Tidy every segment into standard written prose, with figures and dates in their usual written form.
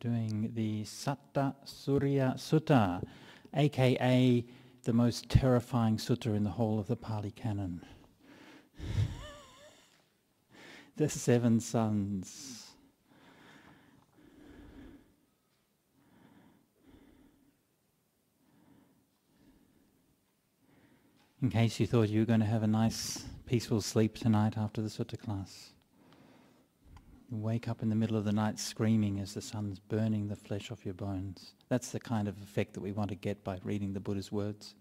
doing the Sattasuriya Sutta, aka the most terrifying sutta in the whole of the Pali Canon. The 7 sons. In case you thought you were going to have a nice, peaceful sleep tonight after the sutta class. You wake up in the middle of the night screaming as the sun's burning the flesh off your bones. That's the kind of effect that we want to get by reading the Buddha's words.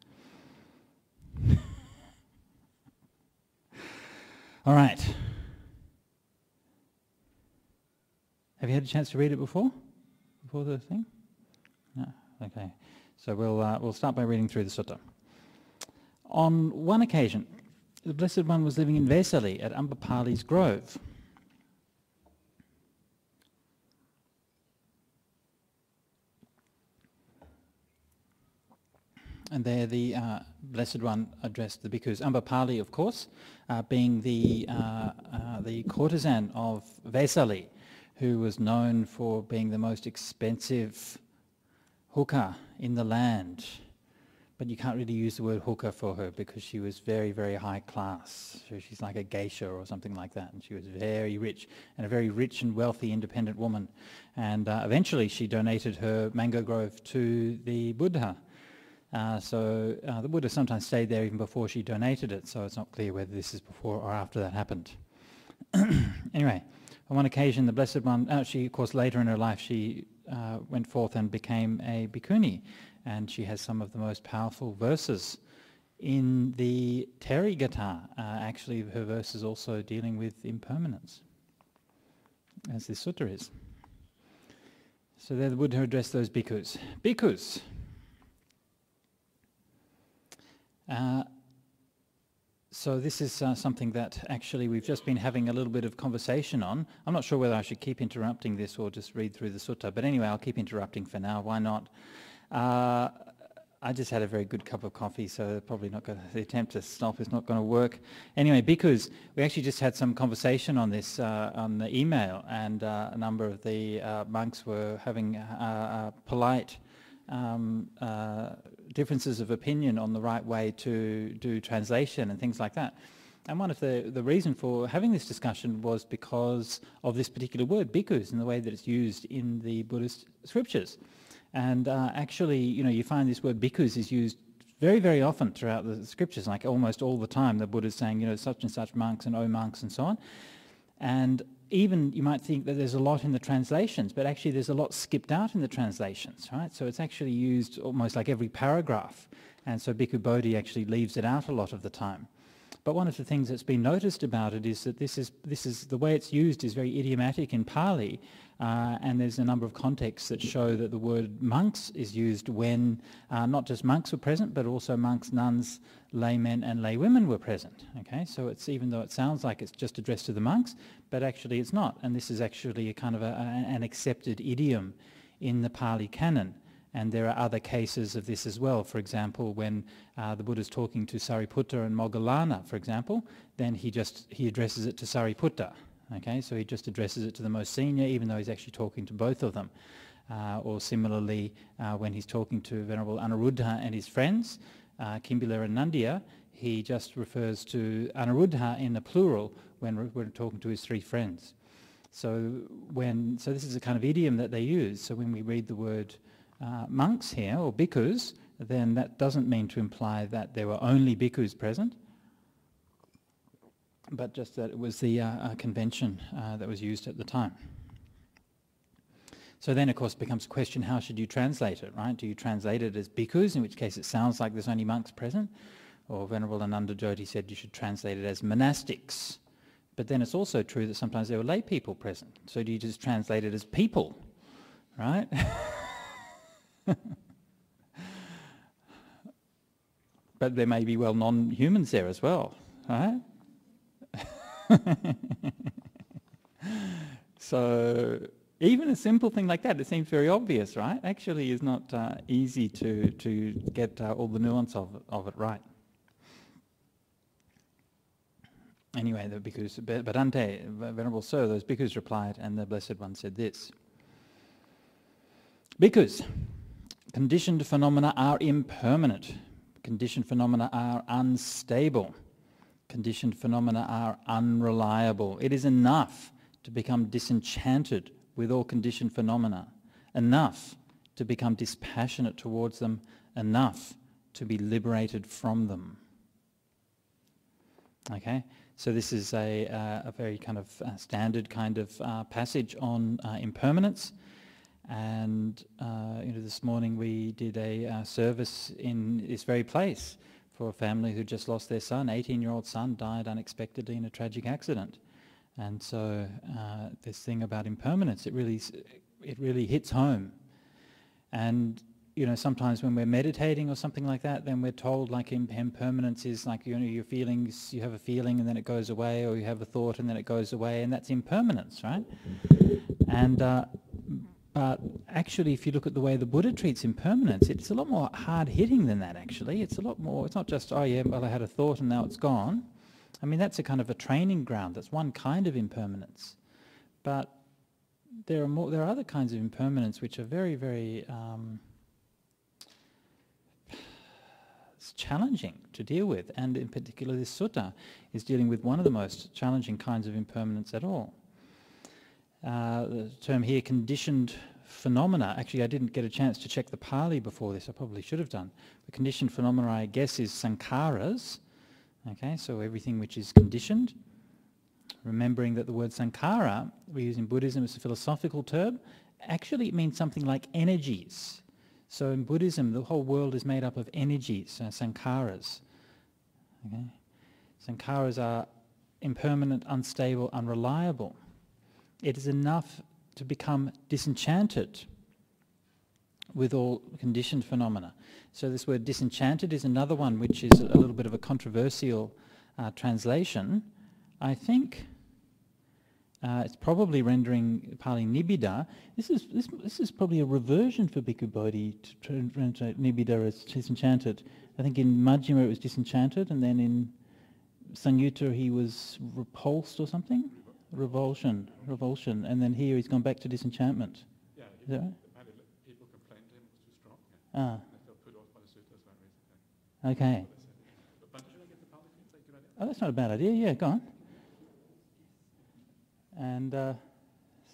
All right. Have you had a chance to read it before? Before the thing? No? Okay. So we'll start by reading through the sutta. On one occasion, the Blessed One was living in Vesali at Ambapali's grove. And there the Blessed One addressed the bhikkhus. Ambapali, of course, being the courtesan of Vesali, who was known for being the most expensive hooker in the land. But you can't really use the word hooker for her because she was very, very high class. So she's like a geisha or something like that. And she was very rich, and a very rich and wealthy independent woman. And eventually she donated her mango grove to the Buddha. So the Buddha sometimes stayed there even before she donated it, so it's not clear whether this is before or after that happened. Anyway, on one occasion the Blessed One, she of course later in her life she went forth and became a bhikkhuni, and she has some of the most powerful verses in the Therigatha. Actually her verses also dealing with impermanence, as this sutta is. So there the Buddha addressed those bhikkhus. Bhikkhus! So this is something that actually we've just been having a little bit of conversation on. I'm not sure whether I should keep interrupting this or just read through the sutta, but anyway, I'll keep interrupting for now. Why not? I just had a very good cup of coffee, so probably not going to, the attempt to stop is not going to work. Anyway, bhikkhus, we actually just had some conversation on this on the email, and a number of the monks were having polite differences of opinion on the right way to do translation and things like that. And one of the reason for having this discussion was because of this particular word, bhikkhus, and the way that it's used in the Buddhist scriptures. And actually, you know, you find this word bhikkhus is used very, very often throughout the scriptures, like almost all the time the Buddha's saying, you know, such and such monks and oh monks and so on. And even you might think that there's a lot in the translations, but actually there's a lot skipped out in the translations, right? So it's actually used almost like every paragraph. And so Bhikkhu Bodhi actually leaves it out a lot of the time. But one of the things that's been noticed about it is that this is the way it's used is very idiomatic in Pali, and there's a number of contexts that show that the word monks is used when not just monks were present, but also monks, nuns, laymen and laywomen were present. Okay, so it's, even though it sounds like it's just addressed to the monks, but actually it's not, and this is actually a kind of an accepted idiom in the Pali Canon. And there are other cases of this as well. For example, when the Buddha's talking to Sariputta and Moggallana, for example, then he addresses it to Sariputta. Okay, so he just addresses it to the most senior, even though he's actually talking to both of them. Or similarly, when he's talking to Venerable Anuruddha and his friends, Kimbila and Nandiya, he just refers to Anuruddha in the plural when we're talking to his 3 friends. So this is a kind of idiom that they use. So when we read the word monks here, or bhikkhus, then that doesn't mean to imply that there were only bhikkhus present, but just that it was the convention that was used at the time. So then, of course, it becomes a question, how should you translate it, right? Do you translate it as bhikkhus, in which case it sounds like there's only monks present? Or Venerable Ananda Jyoti said you should translate it as monastics. But then it's also true that sometimes there were lay people present. So do you just translate it as people, right? But there may be, well, non-humans there as well, right? So even a simple thing like that, it seems very obvious, right? Actually is not easy to get all the nuance of it right. Anyway, the bhikkhus, Bhadante, Venerable Sir, those bhikkhus replied, and the Blessed One said this. Bhikkhus, conditioned phenomena are impermanent. Conditioned phenomena are unstable. Conditioned phenomena are unreliable. It is enough to become disenchanted with all conditioned phenomena, enough to become dispassionate towards them, enough to be liberated from them. Okay, so this is a very kind of standard kind of passage on impermanence. And this morning we did a service in this very place for a family who just lost their son. 18-year-old son died unexpectedly in a tragic accident. And so this thing about impermanence, it really hits home. And sometimes when we're meditating or something like that, then we're told like impermanence is like your feelings. You have a feeling and then it goes away, or you have a thought and then it goes away, and that's impermanence, right? And but actually, if you look at the way the Buddha treats impermanence, it's a lot more hard-hitting than that, actually. It's a lot more, it's not just, oh yeah, well I had a thought and now it's gone. I mean, that's a kind of a training ground. That's one kind of impermanence. But there are other kinds of impermanence which are very, very it's challenging to deal with. And in particular, this sutta is dealing with one of the most challenging kinds of impermanence at all. The term here, conditioned phenomena. Actually, I didn't get a chance to check the Pali before this. I probably should have done. The conditioned phenomena, I guess, is sankharas. Okay, so everything which is conditioned. Remembering that the word sankhara we use in Buddhism as a philosophical term. Actually, it means something like energies. So in Buddhism, the whole world is made up of energies, sankharas. Okay, sankharas are impermanent, unstable, unreliable. It is enough to become disenchanted with all conditioned phenomena. So this word disenchanted is another one which is a little bit of a controversial translation. I think it's probably rendering Pali nibbida. This is probably a reversion for Bhikkhu Bodhi to translate nibbida as disenchanted. I think in Majjhima it was disenchanted, and then in Samyutta he was repulsed or something. Revulsion, and then here he's gone back to disenchantment. Yeah, is that right? People complained to him it was too strong. Yeah. And they felt put off by the sutta as well. Okay. But should I get the Pali translate? Good idea. Oh, that's not a bad idea. Yeah, go on. And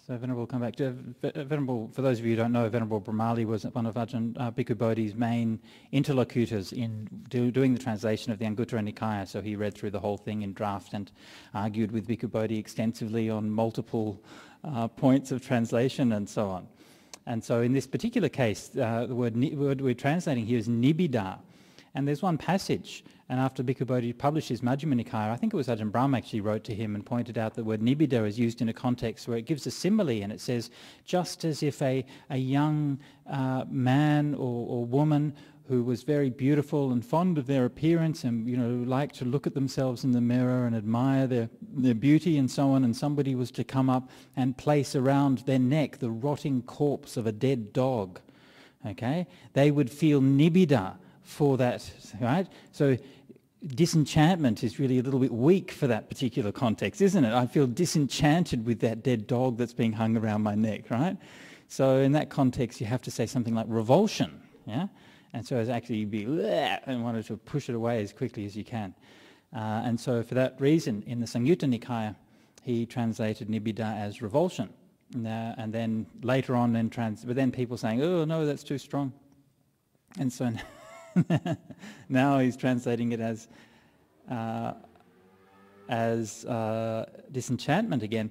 so Venerable will come back to Venerable. For those of you who don't know, Venerable Brahmali was one of Ajahn Bhikkhu Bodhi's main interlocutors in doing the translation of the Anguttara Nikaya. So he read through the whole thing in draft and argued with Bhikkhu Bodhi extensively on multiple points of translation and so on. And so in this particular case, the word we're translating here is nibbida. And there's one passage, and after Bhikkhu Bodhi published his Majjhima Nikaya, I think it was Ajahn Brahm actually wrote to him and pointed out that the word nibbida is used in a context where it gives a simile, and it says, just as if a young man or woman who was very beautiful and fond of their appearance and liked to look at themselves in the mirror and admire their beauty and so on, and somebody was to come up and place around their neck the rotting corpse of a dead dog, okay, they would feel nibbida for that, right? So disenchantment is really a little bit weak for that particular context, isn't it? I feel disenchanted with that dead dog that's being hung around my neck, right? So in that context, you have to say something like revulsion, yeah? And so it's actually be and wanted to push it away as quickly as you can. And so for that reason, in the Samyutta Nikaya, he translated nibbida as revulsion. And then later on, but then people saying, oh no, that's too strong. And so now he's translating it as disenchantment again.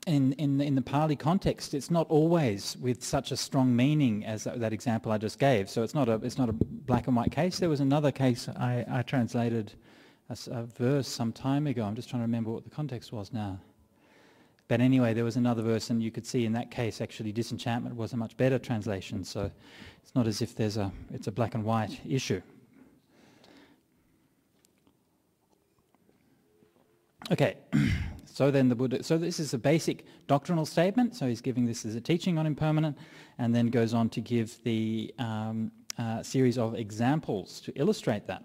In the Pali context, it's not always with such a strong meaning as that example I just gave. So it's not a black and white case. There was another case I translated a verse some time ago. I'm just trying to remember what the context was now. But anyway, there was another verse, and you could see in that case actually disenchantment was a much better translation. So it's not as if it's a black and white issue. Okay, so then the Buddha, so this is a basic doctrinal statement. So he's giving this as a teaching on impermanent, and then goes on to give the series of examples to illustrate that.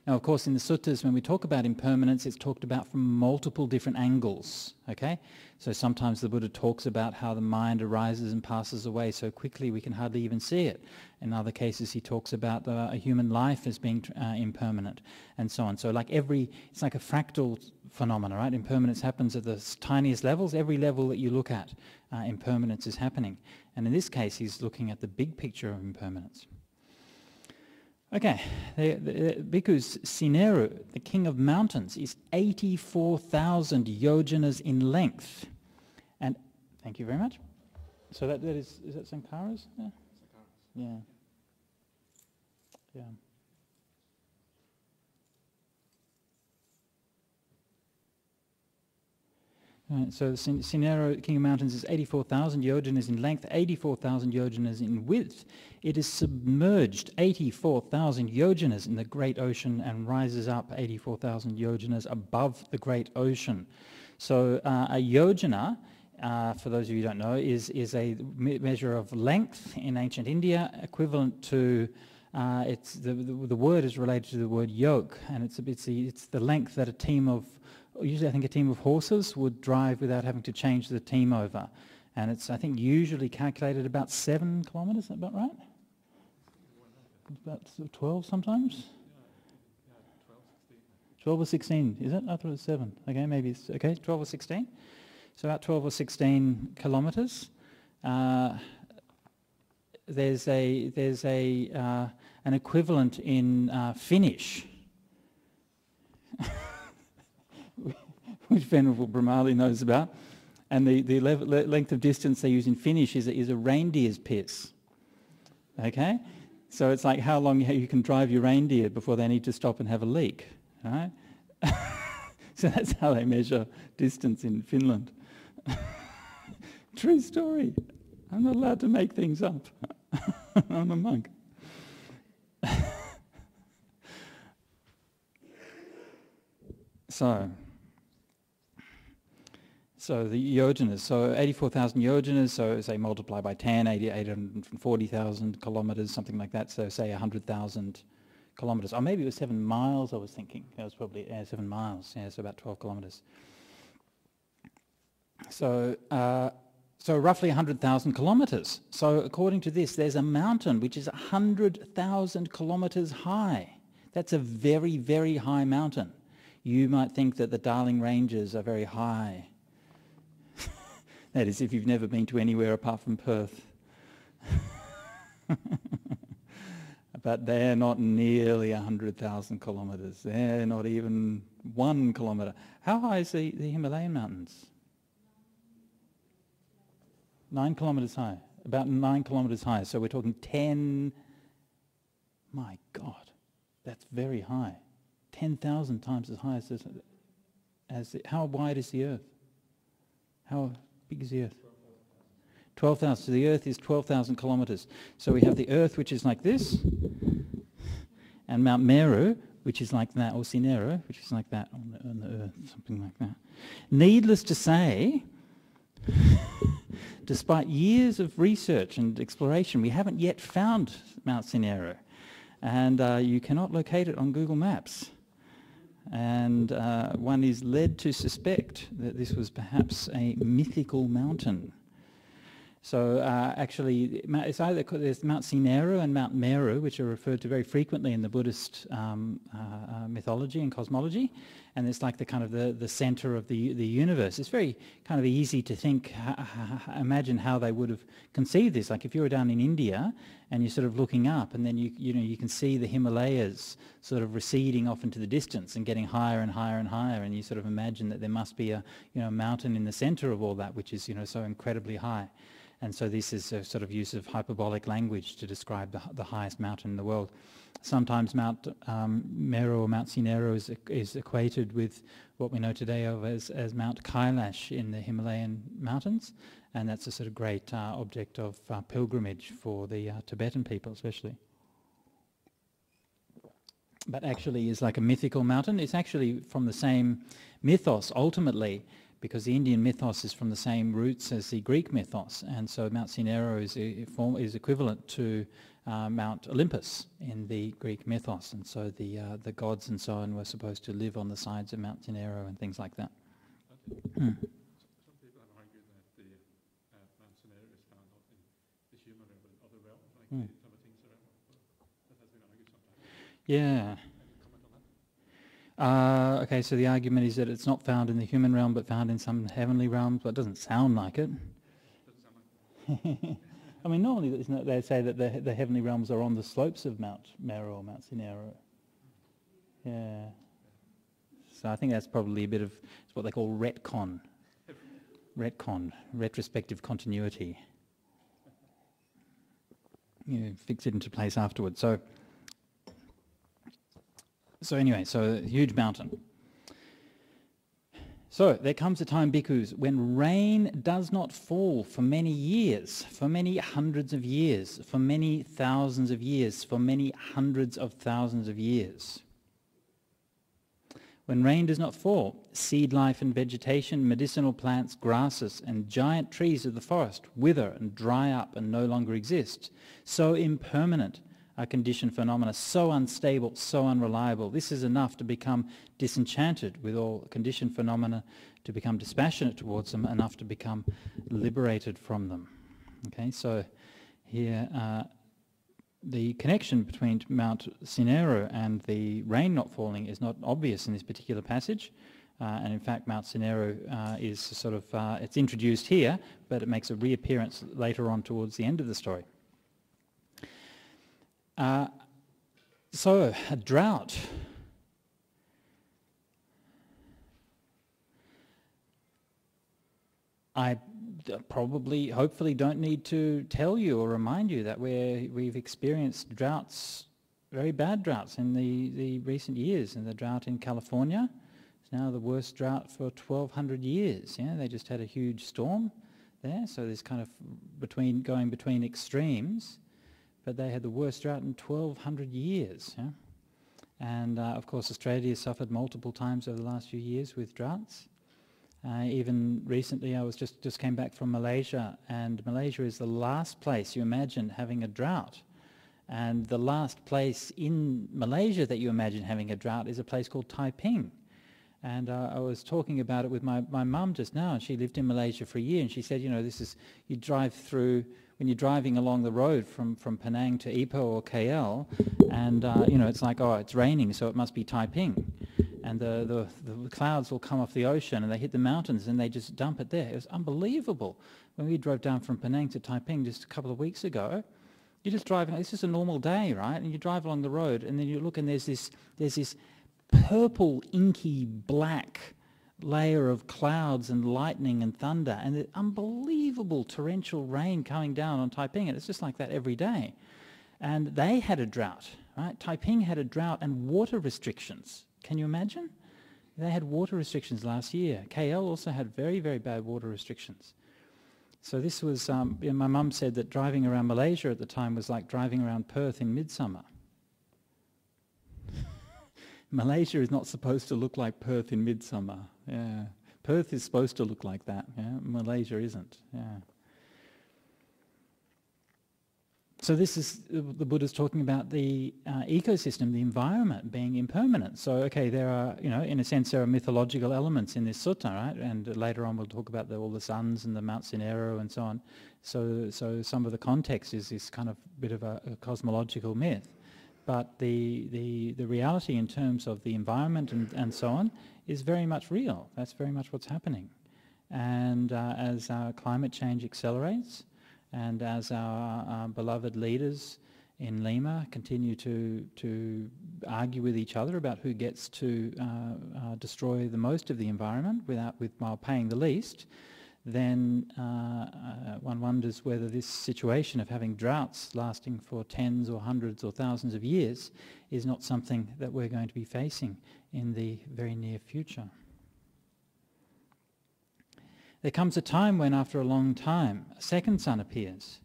Now, of course, in the suttas, when we talk about impermanence, it's talked about from multiple different angles, okay? So sometimes the Buddha talks about how the mind arises and passes away so quickly we can hardly even see it. In other cases, he talks about a human life as being impermanent, and so on. So like it's like a fractal phenomena, right? Impermanence happens at the tiniest levels. Every level that you look at, impermanence is happening. And in this case, he's looking at the big picture of impermanence. Okay, the Bhikkhu's Sineru, the king of mountains, is 84,000 yojanas in length. And thank you very much. So that is that Sankara's? Yeah. Yeah. Yeah. Right, so Sineru, King of Mountains, is 84,000 yojanas in length, 84,000 yojanas in width. It is submerged 84,000 yojanas in the great ocean and rises up 84,000 yojanas above the great ocean. So a yojana, for those of you who don't know, is a measure of length in ancient India, equivalent to, the word is related to the word yoke, and it's the length that a team of, usually I think a team of horses would drive without having to change the team over. And it's, I think, usually calculated about 7 kilometres, is that about right? About 12 sometimes? 12 or 16, is it? I thought it was 7. Okay, maybe it's, okay, 12 or 16. So about 12 or 16 kilometres. There's an equivalent in Finnish, which Venerable Brahmali knows about, and the length of distance they use in Finnish is a reindeer's piss. Okay, so it's like how long you can drive your reindeer before they need to stop and have a leak. Right? So that's how they measure distance in Finland. True story. I'm not allowed to make things up. I'm a monk. So the yojanas, so 84,000 yojanas, so say multiply by 10, 840,000 kilometres, something like that, so say 100,000 kilometres. Or maybe it was 7 miles I was thinking. It was probably 7 miles, yeah, so about 12 kilometres. So roughly 100,000 kilometres. So according to this, there's a mountain which is 100,000 kilometres high. That's a very, very high mountain. You might think that the Darling Ranges are very high. That is, if you've never been to anywhere apart from Perth. But they're not nearly 100,000 kilometres. They're not even 1 kilometre. How high is the Himalayan mountains? 9 kilometres high. About 9 kilometres high. So we're talking 10... My God, that's very high. 10,000 times as high as how wide is the Earth? How big is the Earth? 12,000. So the Earth is 12,000 kilometres. So we have the Earth, which is like this, and Mount Meru, which is like that, or Sineru, which is like that on the Earth, something like that. Needless to say, despite years of research and exploration, we haven't yet found Mount Sineru, and you cannot locate it on Google Maps. And one is led to suspect that this was perhaps a mythical mountain. So actually, it's either there's Mount Sineru and Mount Meru, which are referred to very frequently in the Buddhist mythology and cosmology, and it's like the kind of the center of the universe. It's very kind of easy to think, imagine how they would have conceived this. Like if you were down in India and you're sort of looking up, and then you can see the Himalayas sort of receding off into the distance and getting higher and higher and higher, and you sort of imagine that there must be a mountain in the center of all that, which is so incredibly high. And so this is a sort of use of hyperbolic language to describe the highest mountain in the world. Sometimes Mount Meru or Mount Sineru is equated with what we know today of as Mount Kailash in the Himalayan mountains, and that's a sort of great object of pilgrimage for the Tibetan people especially. But actually is like a mythical mountain. It's actually from the same mythos ultimately, because the Indian mythos is from the same roots as the Greek mythos, and so Mount Sineru is equivalent to Mount Olympus in the Greek mythos, and so the gods and so on were supposed to live on the sides of Mount Tenero and things like that. Some people have argued that the Mount Tenero is found not in the human realm but in other realms, like the Tamatings realm. That has been argued sometimes. Yeah. Any comment on that? Okay, so the argument is that it's not found in the human realm but found in some heavenly realms, but it doesn't sound like it. Doesn't sound like I mean, normally they say that the heavenly realms are on the slopes of Mount Meru or Mount Sinero. Yeah. So I think that's probably a bit of it's what they call retcon. Retcon, retrospective continuity. You fix it into place afterwards. So anyway, so huge mountain. So there comes a time, bhikkhus, when rain does not fall for many years, for many hundreds of years, for many thousands of years, for many hundreds of thousands of years. When rain does not fall, seed life and vegetation, medicinal plants, grasses, and giant trees of the forest wither and dry up and no longer exist. So impermanent are conditioned phenomena, so unstable, so unreliable. This is enough to become disenchanted with all conditioned phenomena, to become dispassionate towards them, enough to become liberated from them. Okay, so here the connection between Mount Sinero and the rain not falling is not obvious in this particular passage. And in fact, Mount Sinero is sort of, it's introduced here, but it makes a reappearance later on towards the end of the story. So, a drought. I probably, hopefully don't need to tell you or remind you that we've experienced droughts, very bad droughts in the recent years. And the drought in California is now the worst drought for 1,200 years. Yeah, they just had a huge storm there, so there's kind of going between extremes. But they had the worst drought in 1,200 years. Yeah? And of course Australia suffered multiple times over the last few years with droughts. Even recently I was just came back from Malaysia, and Malaysia is the last place you imagine having a drought. And the last place in Malaysia that you imagine having a drought is a place called Taiping. And I was talking about it with my mum just now, and she lived in Malaysia for a year, and she said, you know, you drive through, when you're driving along the road from Penang to Ipoh or KL, and you know, it's like, oh, it's raining, so it must be Taiping. And the clouds will come off the ocean and they hit the mountains and they just dump it there. It was unbelievable. When we drove down from Penang to Taiping just a couple of weeks ago, you're just driving, it's just a normal day, right? And you drive along the road and then you look and there's this purple, inky, black layer of clouds and lightning and thunder and the unbelievable torrential rain coming down on Taiping, and it's just like that every day. And they had a drought, right? Taiping had a drought and water restrictions. Can you imagine? They had water restrictions last year. KL also had very, very bad water restrictions. So this was, my mum said that driving around Malaysia at the time was like driving around Perth in midsummer. Malaysia is not supposed to look like Perth in midsummer. Yeah, Perth is supposed to look like that. Yeah, Malaysia isn't. Yeah. So this is the Buddha's talking about the ecosystem, the environment being impermanent. So okay, there are, you know, in a sense, there are mythological elements in this sutta, right? And later on, we'll talk about all the suns and the Mount Sinero and so on. So some of the context is this kind of bit of a cosmological myth. But the reality in terms of the environment and so on is very much real. That's very much what's happening. And as climate change accelerates, and as our beloved leaders in Lima continue to argue with each other about who gets to destroy the most of the environment while paying the least, then one wonders whether this situation of having droughts lasting for tens or hundreds or thousands of years is not something that we're going to be facing in the very near future. There comes a time when, after a long time, a second sun appears.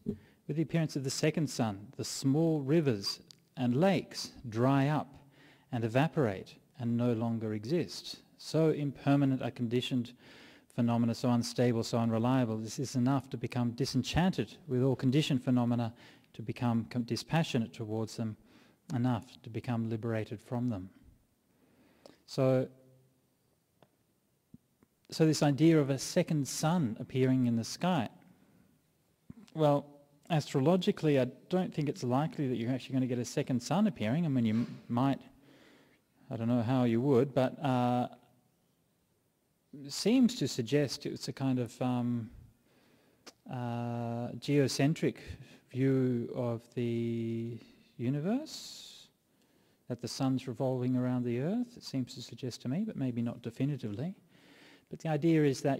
With the appearance of the second sun, the small rivers and lakes dry up and evaporate and no longer exist. So impermanent are conditioned phenomena, so unstable, so unreliable. This is enough to become disenchanted with all conditioned phenomena, to become dispassionate towards them enough to become liberated from them. So this idea of a second sun appearing in the sky, well, astrologically, I don't think it's likely that you're actually going to get a second sun appearing. I mean, you might, I don't know how you would, but seems to suggest it's a kind of geocentric view of the universe, that the sun's revolving around the earth. It seems to suggest to me, but maybe not definitively. But the idea is that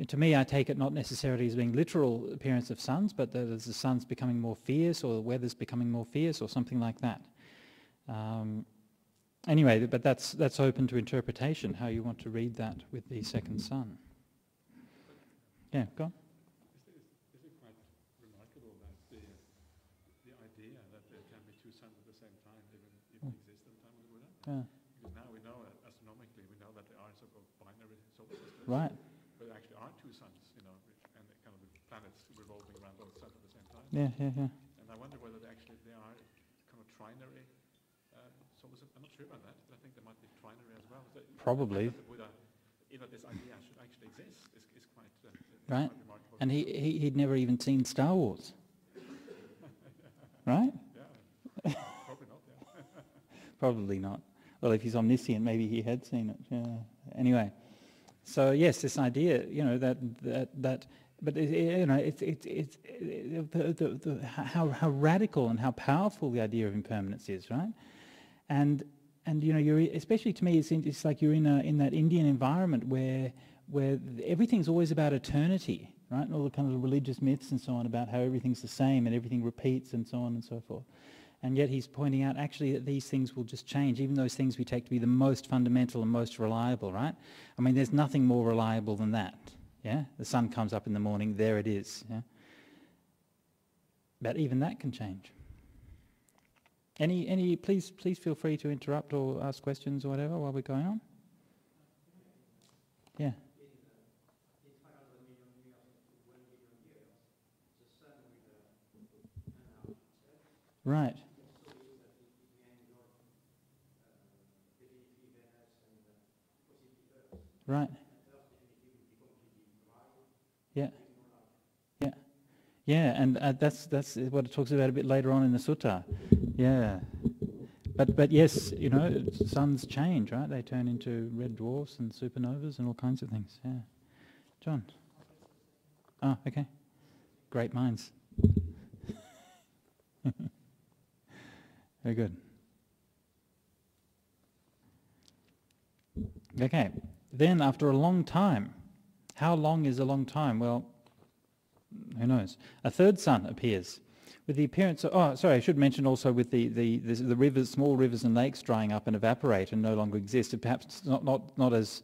to me, I take it not necessarily as being literal appearance of suns, but that as the sun's becoming more fierce, or the weather's becoming more fierce, or something like that. Anyway, but that's open to interpretation, how you want to read that with the second sun. Yeah, go on. Is it quite remarkable that the idea that there can be two suns at the same time even exist in the time of the Buddha? Yeah. Because now we know, astronomically, we know that there are so-called binary solar systems. Right. But there actually are two suns, and kind of the planets revolving around both suns at the same time. Yeah. And I wonder whether they are kind of trinary solar systems. I'm not sure about that, but I think they might be trinary as well. Probably. The Buddha, this idea should actually exist is quite right. quite remarkable. And he'd never even seen Star Wars. Right? Yeah, probably not. Yeah. Probably not. Well, if he's omniscient, maybe he had seen it. Yeah. Anyway, so yes, this idea, but how radical and how powerful the idea of impermanence is, right? And you're, especially to me, it's like you're in that Indian environment where everything's always about eternity, right? And all the kind of religious myths and so on about how everything's the same and everything repeats and so on and so forth. And yet he's pointing out actually that these things will just change, even those things we take to be the most fundamental and most reliable, right? I mean, there's nothing more reliable than that, yeah? The sun comes up in the morning, there it is, yeah? But even that can change. Please feel free to interrupt or ask questions or whatever while we're going on. Yeah. Right. Right. Yeah, and that's what it talks about a bit later on in the sutta. Yeah. But yes, suns change, right? They turn into red dwarfs and supernovas and all kinds of things. Yeah. John. Oh, okay. Great minds. Very good. Okay. Then after a long time, how long is a long time? Well, who knows? A third sun appears. With the appearance of, I should mention also with the rivers, small rivers and lakes drying up and evaporate and no longer exist. Perhaps not as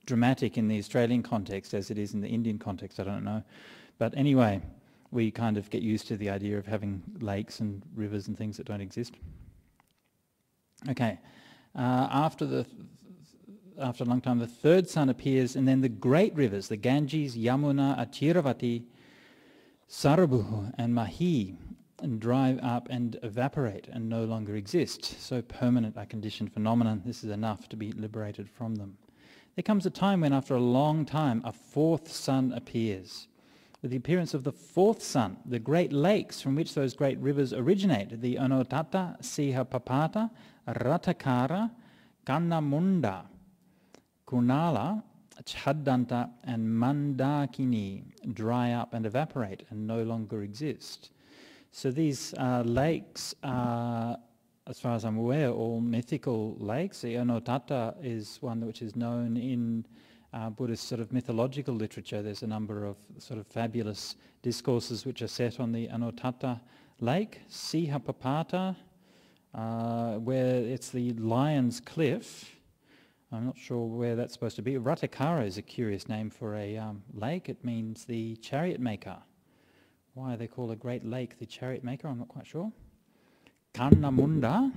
dramatic in the Australian context as it is in the Indian context, I don't know. But anyway, we kind of get used to the idea of having lakes and rivers and things that don't exist. Okay, after a long time, the third sun appears, and then the great rivers, the Ganges, Yamuna, Achiravati, Sarabhu, and Mahi, dry up and evaporate and no longer exist. So permanent a conditioned phenomenon. This is enough to be liberated from them. There comes a time when, after a long time, a fourth sun appears. With the appearance of the fourth sun, the great lakes from which those great rivers originate, the Anotata, Sihapapata, Ratakara, Kannamunda, Kunala, Chaddanta, and Mandakini, dry up and evaporate and no longer exist. So these lakes are, as far as I'm aware, all mythical lakes. The Anotata is one which is known in Buddhist sort of mythological literature. There's a number of sort of fabulous discourses which are set on the Anotata lake. Sihapapata, where it's the Lion's Cliff. I'm not sure where that's supposed to be. Ratakara is a curious name for a lake. It means the chariot maker. Why they call a great lake the chariot maker, I'm not quite sure. Kannamunda,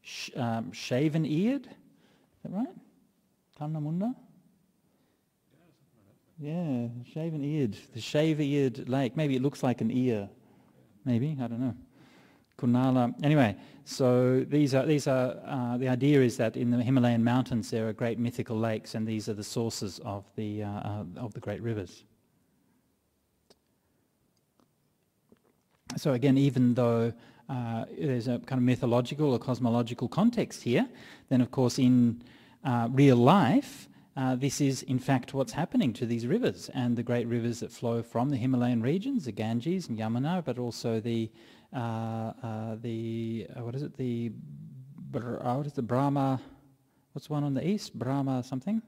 shaven-eared. Is that right? Kannamunda? Yeah, shaven-eared. The shave-eared lake. Maybe it looks like an ear. Maybe, I don't know. Kunala. Anyway, so these are the idea is that in the Himalayan mountains there are great mythical lakes, and these are the sources of the great rivers. So again, even though there's a kind of mythological or cosmological context here, then of course in real life this is in fact what's happening to these rivers and the great rivers that flow from the Himalayan regions, the Ganges and Yamuna, but also the Brahma, what's one on the east? Brahma something?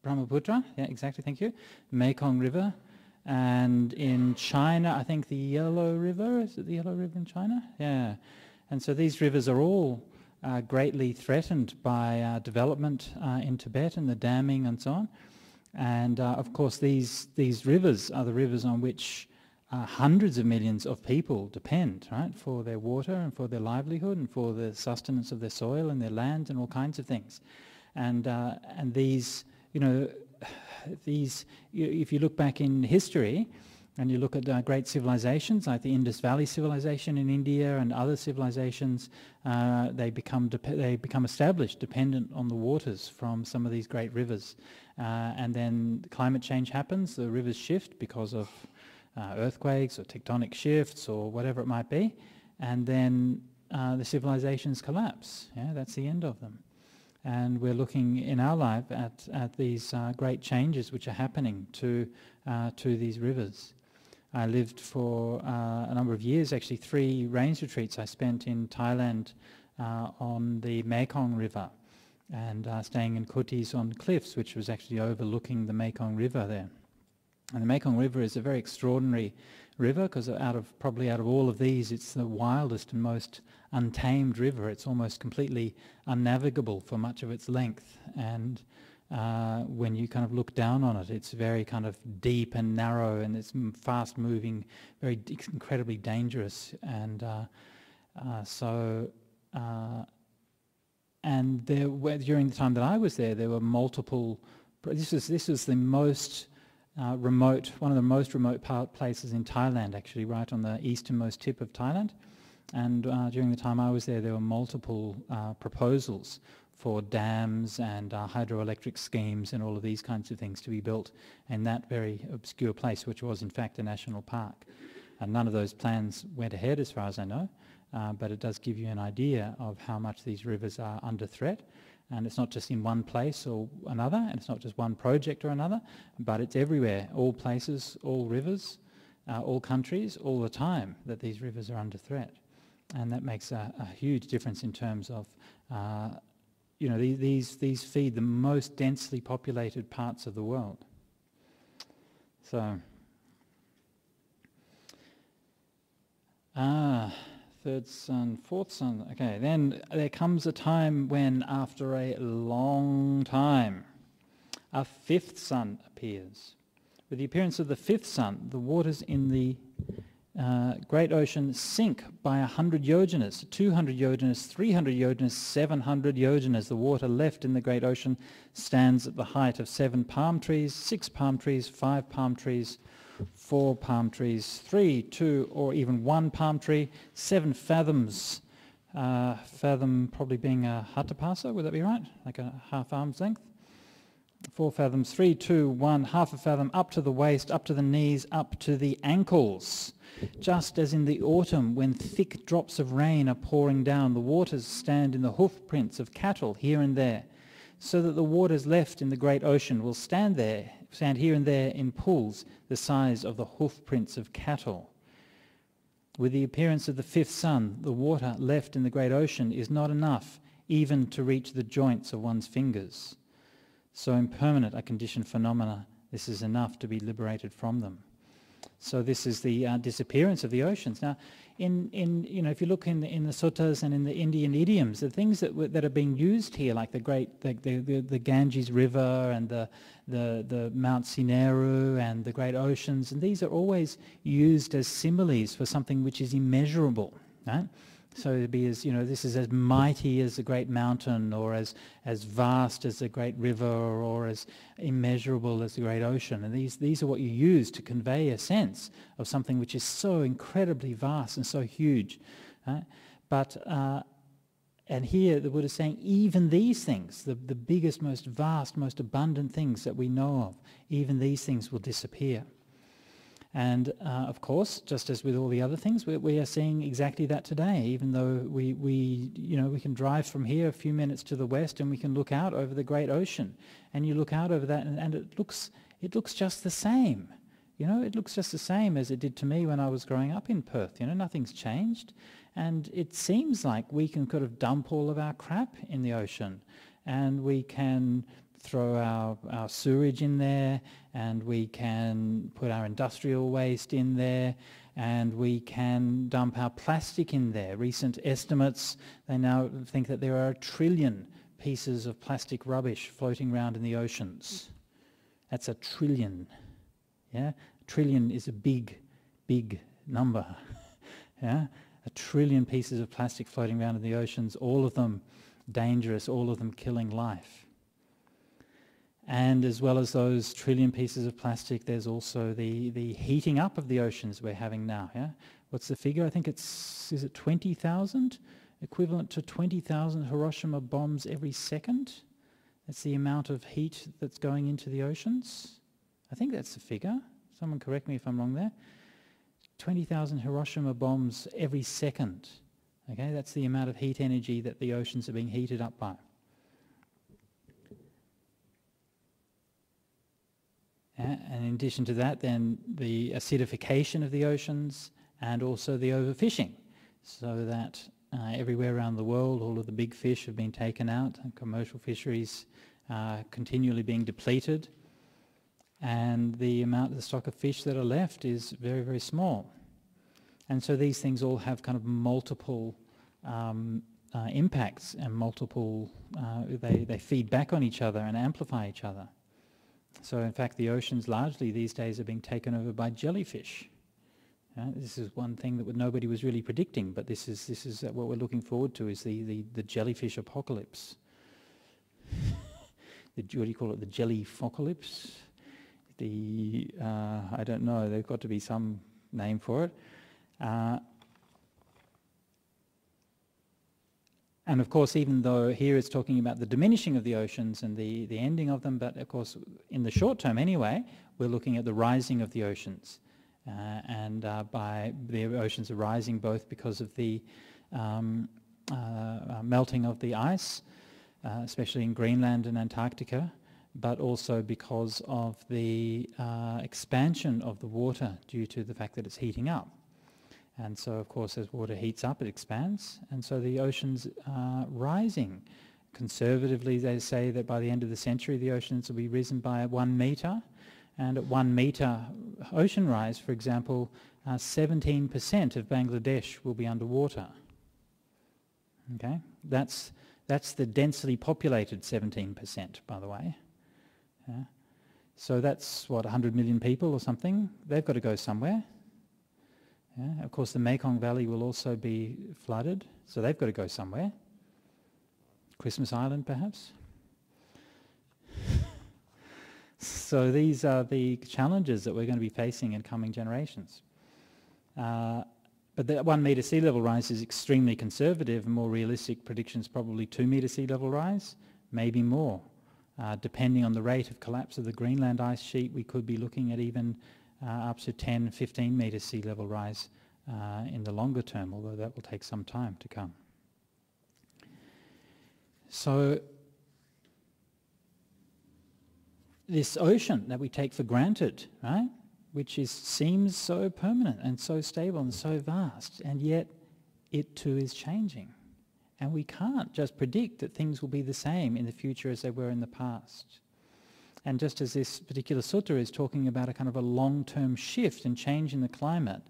Brahmaputra, yeah, exactly, thank you. Mekong River. And in China, I think the Yellow River, is it the Yellow River in China? Yeah. And so these rivers are all greatly threatened by development in Tibet and the damming and so on. And of course these rivers are the rivers on which hundreds of millions of people depend, right, for their water and for their livelihood and for the sustenance of their soil and their land and all kinds of things. And these, if you look back in history and you look at great civilizations like the Indus Valley civilization in India and other civilizations, they become established dependent on the waters from some of these great rivers. And then climate change happens, the rivers shift because of earthquakes or tectonic shifts or whatever it might be, and then the civilizations collapse. Yeah, that's the end of them. And we're looking in our life at these great changes which are happening to these rivers. I lived for a number of years, actually 3 rains retreats I spent in Thailand on the Mekong River, and staying in kutis on cliffs which was actually overlooking the Mekong River there. And the Mekong River is a very extraordinary river because probably out of all of these it's the wildest and most untamed river. It's almost completely unnavigable for much of its length, and when you kind of look down on it, it's very kind of deep and narrow, and it's fast moving, very incredibly dangerous. And and during the time that I was there were multiple. This was the most remote, one of the most remote places in Thailand, actually, right on the easternmost tip of Thailand. And during the time I was there were multiple proposals for dams and hydroelectric schemes and all of these kinds of things to be built in that very obscure place, which was in fact a national park. And none of those plans went ahead as far as I know, but it does give you an idea of how much these rivers are under threat. And it's not just in one place or another, and it's not just one project or another, but it's everywhere, all places, all rivers, all countries, all the time that these rivers are under threat. And that makes a huge difference in terms of, these feed the most densely populated parts of the world. So, third son, fourth son. Okay, then there comes a time when, after a long time, a fifth son appears. With the appearance of the fifth son, the waters in the great ocean sink by 100 yojanas, 200 yojanas, 300 yojanas, 700 yojanas. The water left in the great ocean stands at the height of 7 palm trees, 6 palm trees, 5 palm trees, 4 palm trees, 3, 2, or even 1 palm tree, 7 fathoms, fathom probably being a hatapasa, would that be right? Like a half arm's length? 4 fathoms, 3, 2, 1, half a fathom, up to the waist, up to the knees, up to the ankles. Just as in the autumn when thick drops of rain are pouring down, the waters stand in the hoof prints of cattle here and there, so that the waters left in the great ocean will stand here and there in pools the size of the hoof prints of cattle. With the appearance of the fifth son, the water left in the great ocean is not enough even to reach the joints of one's fingers. So impermanent a conditioned phenomena, this is enough to be liberated from them. So this is the disappearance of the oceans. Now, if you look in the suttas and in the Indian idioms, the things that are being used here, like the Ganges River and the Mount Sineru and the great oceans, and these are always used as similes for something which is immeasurable, right? So to be as, this is as mighty as a great mountain, or as vast as a great river, or as immeasurable as the great ocean. And these are what you use to convey a sense of something which is so incredibly vast and so huge. Right? But and here the Buddha is saying even these things, the biggest, most vast, most abundant things that we know of, even these things will disappear. And of course, just as with all the other things, we are seeing exactly that today. Even though we can drive from here a few minutes to the west, and we can look out over the great ocean, and you look out over that, and it looks just the same. It looks just the same as it did to me when I was growing up in Perth. Nothing's changed, and it seems like we can kind of dump all of our crap in the ocean, and we can throw our sewage in there, and we can put our industrial waste in there, and we can dump our plastic in there. Recent estimates, they now think that there are 1 trillion pieces of plastic rubbish floating around in the oceans. That's 1 trillion. Yeah? 1 trillion is a big, big number. Yeah? 1 trillion pieces of plastic floating around in the oceans, all of them dangerous, all of them killing life. And as well as those 1 trillion pieces of plastic, there's also the heating up of the oceans we're having now. Yeah, what's the figure? I think is it 20,000? Equivalent to 20,000 Hiroshima bombs every second. That's the amount of heat that's going into the oceans. I think that's the figure. Someone correct me if I'm wrong there. 20,000 Hiroshima bombs every second. Okay, that's the amount of heat energy that the oceans are being heated up by. And in addition to that, then the acidification of the oceans, and also the overfishing, so that everywhere around the world all of the big fish have been taken out, and commercial fisheries are continually being depleted, and the stock of fish that are left is very, very small. And so these things all have kind of multiple impacts, and multiple, they feed back on each other and amplify each other. So in fact, the oceans largely these days are being taken over by jellyfish. This is one thing that nobody was really predicting, but this is what we're looking forward to, is the jellyfish apocalypse. What do you call it? The jelly-focalypse? I don't know, there's got to be some name for it. And of course, even though here it's talking about the diminishing of the oceans and the ending of them, but of course, in the short term anyway, we're looking at the rising of the oceans. By the oceans are rising both because of the melting of the ice, especially in Greenland and Antarctica, but also because of the expansion of the water due to the fact that it's heating up. And so, of course, as water heats up, it expands, and so the oceans are rising. Conservatively, they say that by the end of the century, the oceans will be risen by 1 metre, and at 1 metre ocean rise, for example, 17% of Bangladesh will be underwater. Okay, that's the densely populated 17%, by the way. Yeah. So that's, 100 million people or something? They've got to go somewhere. Yeah. Of course, the Mekong Valley will also be flooded, so they've got to go somewhere. Christmas Island, perhaps? So these are the challenges that we're going to be facing in coming generations. But the 1 metre sea level rise is extremely conservative. More realistic predictions probably 2 metre sea level rise, maybe more. Depending on the rate of collapse of the Greenland ice sheet, we could be looking at even up to 10, 15 metre sea level rise in the longer term, although that will take some time to come. So this ocean that we take for granted, right, which seems so permanent and so stable and so vast, and yet it too is changing. And we can't just predict that things will be the same in the future as they were in the past. And just as this particular sutta is talking about a kind of a long-term shift and change in the climate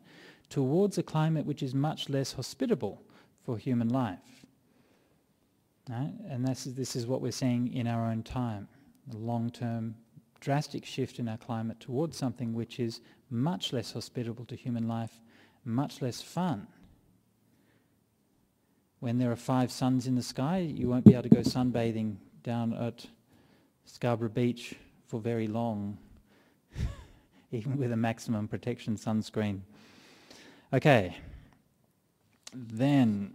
towards a climate which is much less hospitable for human life. Right? And this is what we're seeing in our own time, a long-term drastic shift in our climate towards something which is much less hospitable to human life, much less fun. When there are 5 suns in the sky, you won't be able to go sunbathing down at Scarborough Beach for very long, even with a maximum protection sunscreen. Okay, then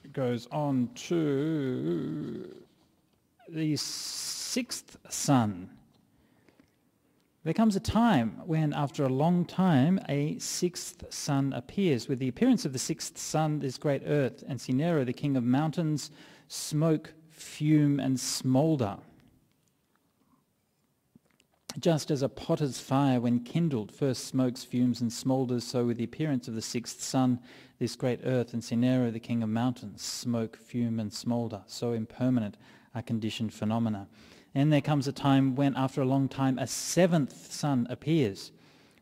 it goes on to the 6th sun. There comes a time when, after a long time, a 6th sun appears. With the appearance of the 6th sun, this great earth and Sinero, the king of mountains, smoke, fume and smoulder. Just as a potter's fire, when kindled, first smokes, fumes and smoulders, so with the appearance of the 6th sun, this great earth and Sinero, the king of mountains, smoke, fume and smoulder. So impermanent are conditioned phenomena. And there comes a time when, after a long time, a 7th sun appears.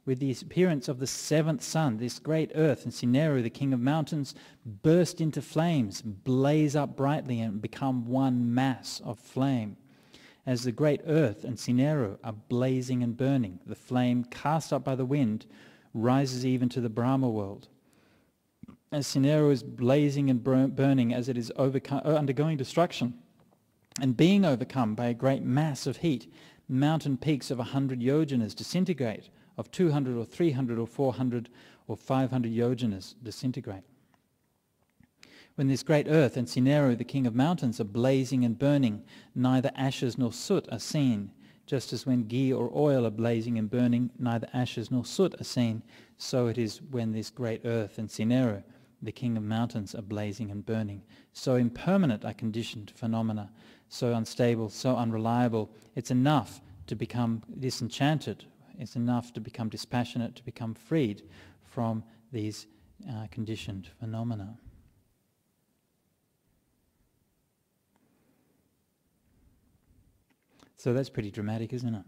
With the appearance of the 7th sun, this great earth and Sinero, the king of mountains, burst into flames, blaze up brightly and become one mass of flame. As the great earth and Sinero are blazing and burning, the flame cast up by the wind rises even to the Brahma world. As Sinero is blazing and burning, as it is undergoing destruction, and being overcome by a great mass of heat, mountain peaks of 100 yojanas disintegrate, of 200 or 300 or 400 or 500 yojanas disintegrate. When this great earth and Sinero, the king of mountains, are blazing and burning, neither ashes nor soot are seen. Just as when ghee or oil are blazing and burning, neither ashes nor soot are seen, so it is when this great earth and Sinero, the king of mountains, are blazing and burning. So impermanent are conditioned phenomena, so unstable, so unreliable. It's enough to become disenchanted. It's enough to become dispassionate, to become freed from these conditioned phenomena. So that's pretty dramatic, isn't it?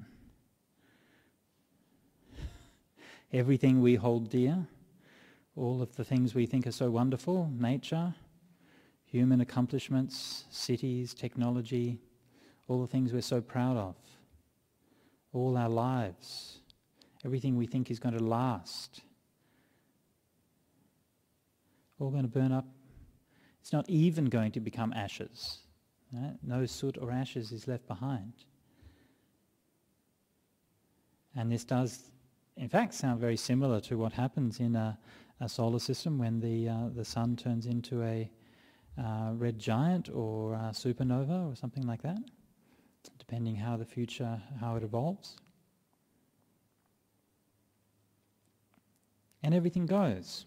Everything we hold dear, all of the things we think are so wonderful, nature, human accomplishments, cities, technology, all the things we're so proud of, all our lives, everything we think is going to last, all going to burn up. It's not even going to become ashes. Right? No soot or ashes is left behind. And this does, in fact, sound very similar to what happens in a solar system when the sun turns into a red giant or a supernova or something like that, depending how the future, how it evolves. And everything goes.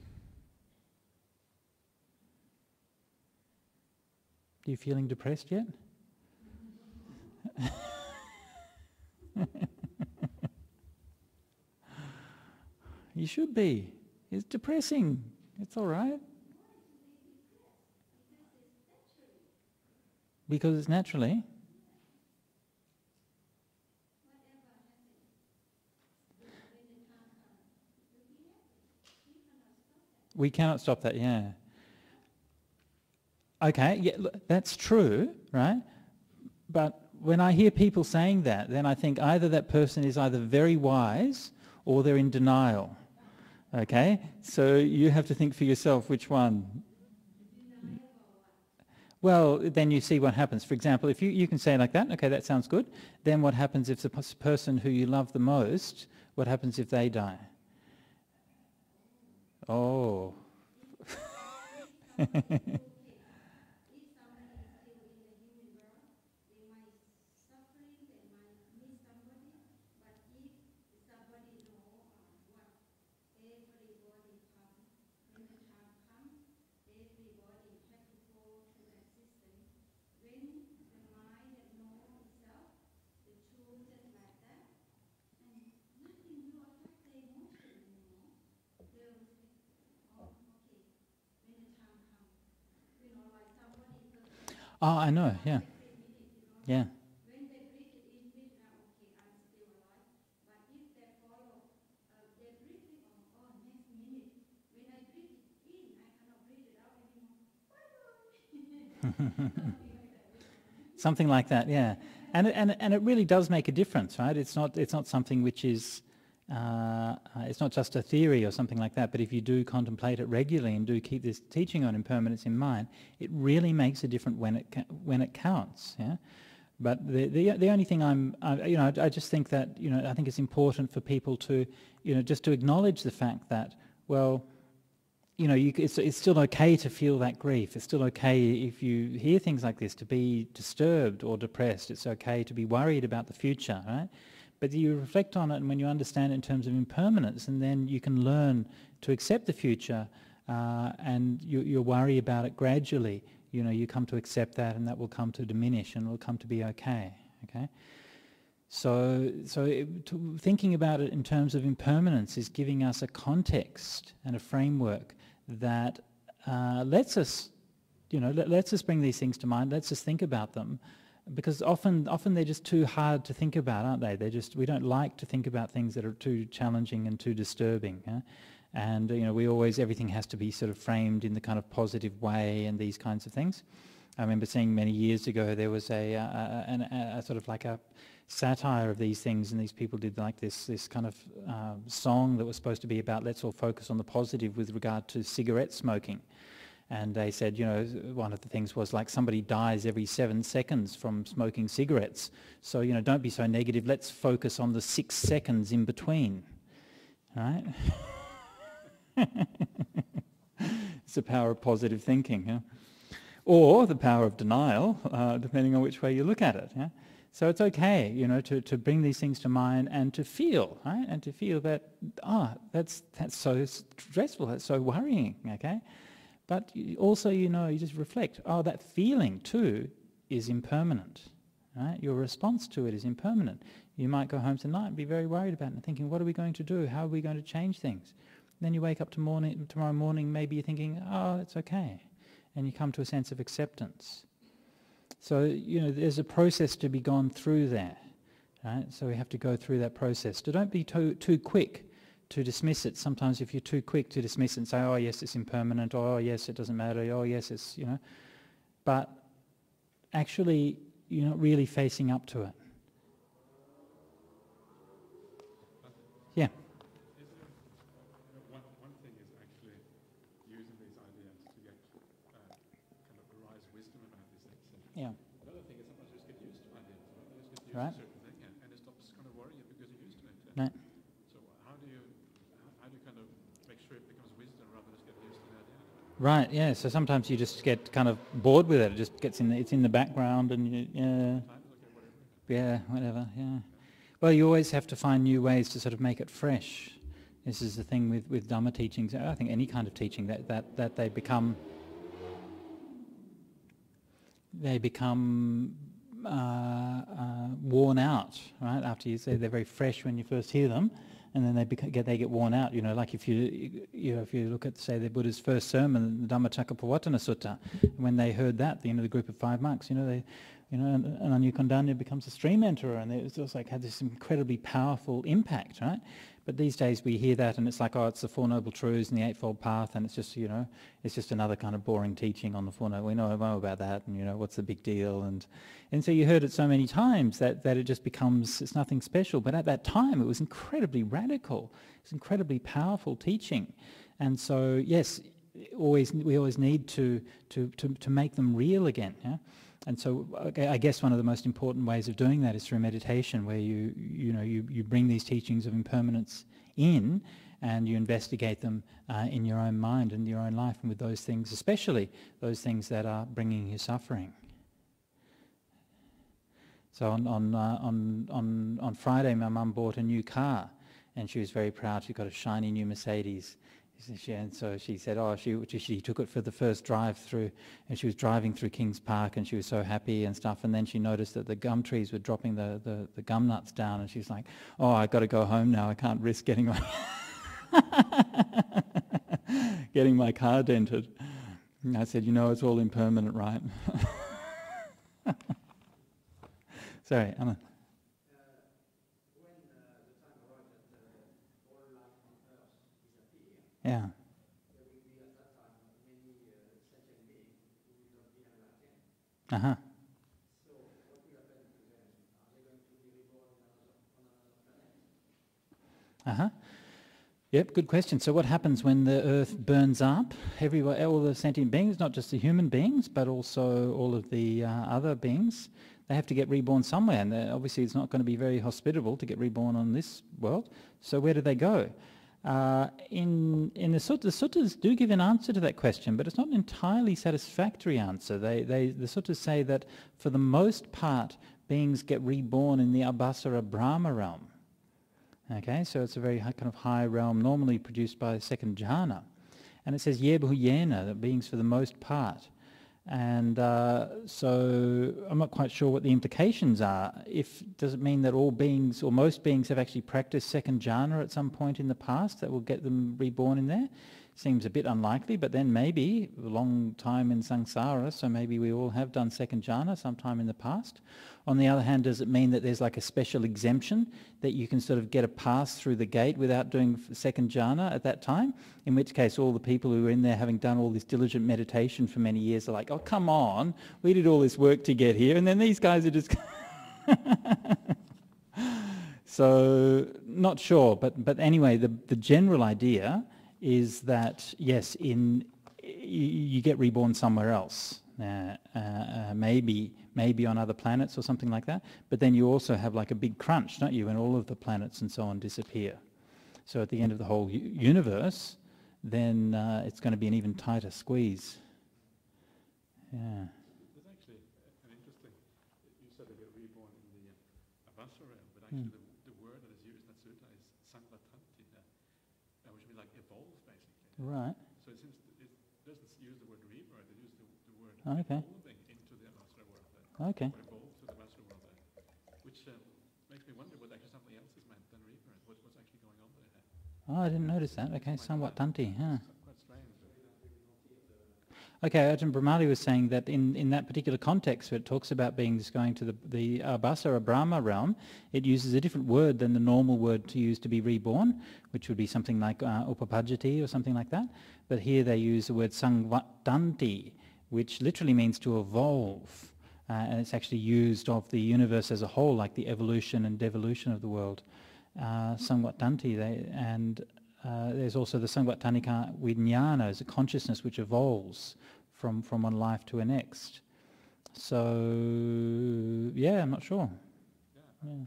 Are you feeling depressed yet? You should be. It's depressing. It's all right. Because it's naturally. We cannot stop that, yeah. Okay, yeah, look, that's true, right? But when I hear people saying that, then I think either that person is either very wise or they're in denial. Okay? So you have to think for yourself which one. Well, then you see what happens. For example, if you can say like that, okay, that sounds good. Then what happens if the person who you love the most, what happens if they die? Oh. Oh, I know, yeah. Yeah. Something like that, yeah. And it really does make a difference, right? It's not something which is it's not just a theory or something like that, but if you do contemplate it regularly and do keep this teaching on impermanence in mind, it really makes a difference when it counts. Yeah. But the only thing I just think that I think it's important for people to just to acknowledge the fact that, well, it's still okay to feel that grief. It's still okay if you hear things like this to be disturbed or depressed. It's okay to be worried about the future, right? But you reflect on it, and when you understand it in terms of impermanence, and then you can learn to accept the future, and you worry about it gradually. You come to accept that, and that will come to diminish, and it will come to be okay. Okay. So thinking about it in terms of impermanence is giving us a context and a framework that lets us bring these things to mind, lets us think about them, because often they're just too hard to think about, aren't they? We don't like to think about things that are too challenging and too disturbing. Yeah? And everything has to be sort of framed in the kind of positive way and these kinds of things. I remember seeing many years ago there was a sort of like a satire of these things, and these people did like this kind of song that was supposed to be about let's all focus on the positive with regard to cigarette smoking. And they said, one of the things was like somebody dies every 7 seconds from smoking cigarettes. So, don't be so negative. Let's focus on the 6 seconds in between. Right? It's the power of positive thinking. Yeah? Or the power of denial, depending on which way you look at it. Yeah? So it's okay, to bring these things to mind and to feel, right? And to feel that, that's so stressful, that's so worrying, okay? But also, you just reflect, that feeling too is impermanent, right? Your response to it is impermanent. You might go home tonight and be very worried about it and thinking, what are we going to do? How are we going to change things? Then you wake up tomorrow morning, maybe you're thinking, it's okay. And you come to a sense of acceptance. So, there's a process to be gone through there, right? So we have to go through that process. So don't be too quick to dismiss it. Sometimes if you're too quick to dismiss it and say, oh yes, it's impermanent, oh yes, it doesn't matter, oh yes, it's, but actually you're not really facing up to it. Yeah. One thing is actually using these ideas to get kind of arise wisdom about these things. Yeah. Another thing is sometimes you just get used to ideas, right? You just get used Right. to certain thing, and it stops kind of worrying you because you're used to it. Right. So how do you kind of make sure it becomes wisdom rather than just get used to the idea? Right. Yeah. So sometimes you just get kind of bored with it. It just gets it's in the background, and whatever. Yeah. Well, you always have to find new ways to sort of make it fresh. This is the thing with Dhamma teachings. I think any kind of teaching that they become worn out, right? After you say they're very fresh when you first hear them, and then they get worn out. Like if you look at, say, the Buddha's first sermon, the Dhammacakkappavattana Sutta, when they heard that, the group of 5 monks, and Ananyukandanya becomes a stream enterer, and it was like had this incredibly powerful impact, right? But these days we hear that and it's like, it's the Four Noble Truths and the Eightfold Path, and it's just, it's just another kind of boring teaching on the Four Noble. We know about that, and what's the big deal? And so you heard it so many times that it just becomes, it's nothing special. But at that time it was incredibly radical. It's incredibly powerful teaching. And so, yes, we always need to make them real again, yeah? And so I guess one of the most important ways of doing that is through meditation, where you bring these teachings of impermanence in and you investigate them in your own mind and your own life, and with those things, especially those things that are bringing you suffering. So on Friday, my mum bought a new car, and she was very proud. She got a shiny new Mercedes. And so she said, she took it for the first drive through, and she was driving through Kings Park, and she was so happy and stuff. And then she noticed that the gum trees were dropping the gum nuts down, and she's like, I've got to go home now. I can't risk getting my getting my car dented. And I said, it's all impermanent, right? Sorry, Anna. Yeah. Uh-huh. Uh-huh. Yep, good question. So what happens when the earth burns up? Everywhere, all the sentient beings, not just the human beings, but also all of the other beings, they have to get reborn somewhere. And obviously it's not going to be very hospitable to get reborn on this world. So where do they go? In the suttas do give an answer to that question, but it's not an entirely satisfactory answer. The suttas say that for the most part, beings get reborn in the Abhasara Brahma realm. Okay, so it's a very kind of high realm, normally produced by the second jhana. And it says yebhuyena, that beings for the most part. And so I'm not quite sure what the implications are. Does it mean that all beings, or most beings, have actually practiced second jhana at some point in the past that will get them reborn in there? Seems a bit unlikely, but then maybe a long time in samsara, so maybe we all have done second jhana sometime in the past. On the other hand, does it mean that there's like a special exemption that you can sort of get a pass through the gate without doing second jhana at that time? In which case all the people who are in there having done all this diligent meditation for many years are like, oh, come on, we did all this work to get here, and then these guys are just... So, not sure, but anyway, the general idea is that, yes, you get reborn somewhere else, maybe on other planets or something like that, but then you also have like a big crunch, don't you, when all of the planets and so on disappear. So at the end of the whole universe, then it's going to be an even tighter squeeze. Yeah. There's actually an interesting, you said they get reborn in the Abhasara realm, but actually the word that is used in that sutta is sangvatanti, which means like evolve, basically. Right. So it seems it doesn't use the word rebirth, it uses the word Okay. evolving into the Abhasara world. Okay. Or evolve to the Abhasara world, which makes me wonder what actually something else is meant than rebirth. What's actually going on there? Oh, I didn't notice that. Okay, somewhat tanti, huh? Quite strange. Okay, Ajahn Brahmali was saying that in that particular context where it talks about beings going to the Abhasara Brahma realm, it uses a different word than the normal word to use to be reborn, which would be something like upapajjati or something like that. But here they use the word sangvatanti, which literally means to evolve. And it's actually used of the universe as a whole, like the evolution and devolution of the world. Sangvatanti, there's also the Sangvatanika Vijnana, as a consciousness which evolves from one life to a next. So, yeah, I'm not sure. Yeah.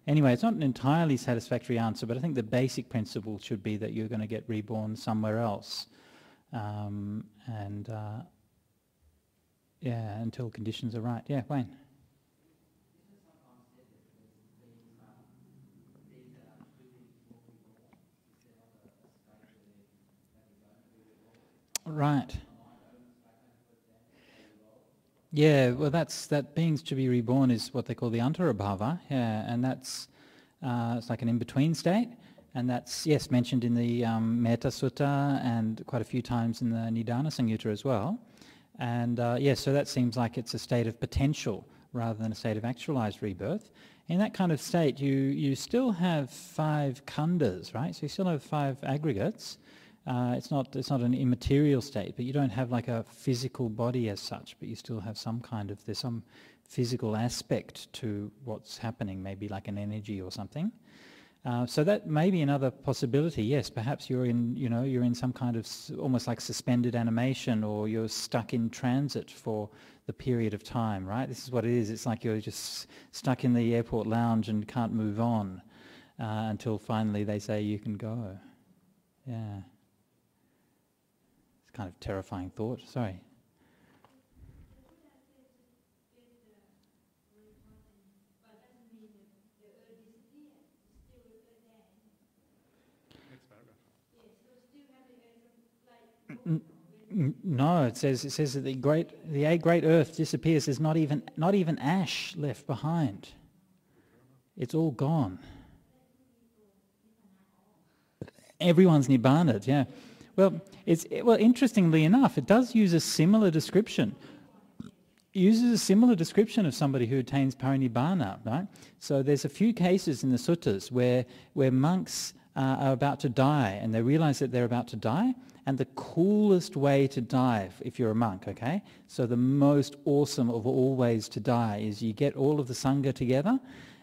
Anyway, it's not an entirely satisfactory answer, but I think the basic principle should be that you're going to get reborn somewhere else. Until conditions are right. Yeah, Wayne. Right. Yeah, well, that beings to be reborn is what they call the antarabhava, and that's it's like an in-between state, and that's, yes, mentioned in the Metta Sutta and quite a few times in the Nidana Samyutta as well. And yes, so that seems like it's a state of potential rather than a state of actualized rebirth. In that kind of state, you still have 5 khandas, right? So you still have 5 aggregates. It's not an immaterial state, but you don't have like a physical body as such, but you still have there's some physical aspect to what's happening, maybe like an energy or something. So that may be another possibility. Yes, perhaps you're in some kind of almost like suspended animation, or you're stuck in transit for the period of time, right? This is what it is. It's like you're just stuck in the airport lounge and can't move on until finally they say you can go. Yeah. It's kind of terrifying thought. Sorry. No, it says that the great earth disappears. There's not even ash left behind. It's all gone. Everyone's nibbana, yeah. Well, interestingly enough, it does use a similar description. It uses a similar description of somebody who attains parinibbana, right? So there's a few cases in the suttas where monks are about to die, and they realize that they're about to die, and the coolest way to die, if you're a monk, okay? So the most awesome of all ways to die is you get all of the sangha together,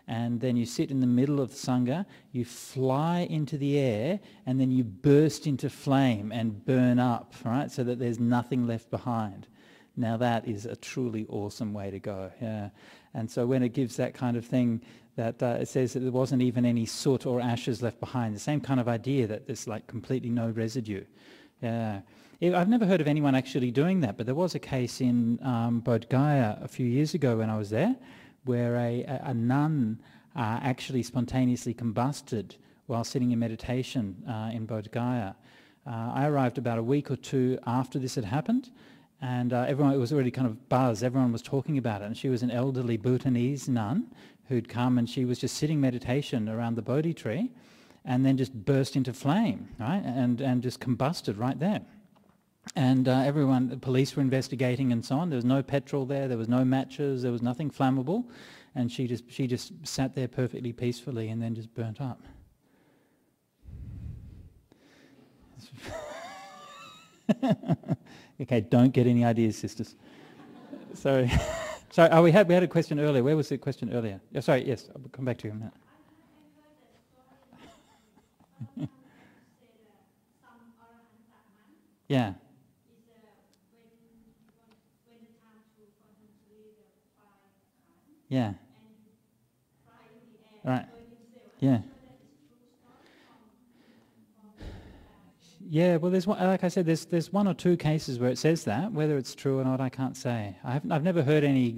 and then you sit in the middle of the Sangha, you fly into the air, and then you burst into flame and burn up, right, so that there's nothing left behind. Now that is a truly awesome way to go. Yeah. And so when it gives that kind of thing, that it says that there wasn't even any soot or ashes left behind, the same kind of idea that there's like completely no residue. Yeah. I've never heard of anyone actually doing that, but there was a case in Bodh Gaya a few years ago when I was there, where a nun actually spontaneously combusted while sitting in meditation in Bodh Gaya. I arrived about a week or two after this had happened, and everyone, it was already kind of buzz, everyone was talking about it, and she was an elderly Bhutanese nun who'd come, and she was just sitting meditation around the Bodhi tree, and then just burst into flame, right, and just combusted right there. And everyone, the police were investigating and so on. There was no petrol there was no matches, there was nothing flammable, and she just sat there perfectly peacefully and then just burnt up. Okay, don't get any ideas, sisters. Sorry. Sorry, we had a question earlier. Where was the question earlier? Oh, sorry, yes, I'll come back to you on that. Yeah. Yeah. Right. Yeah. Yeah, well, there's one, like I said, there's one or two cases where it says that. Whether it's true or not, I can't say. I've never heard any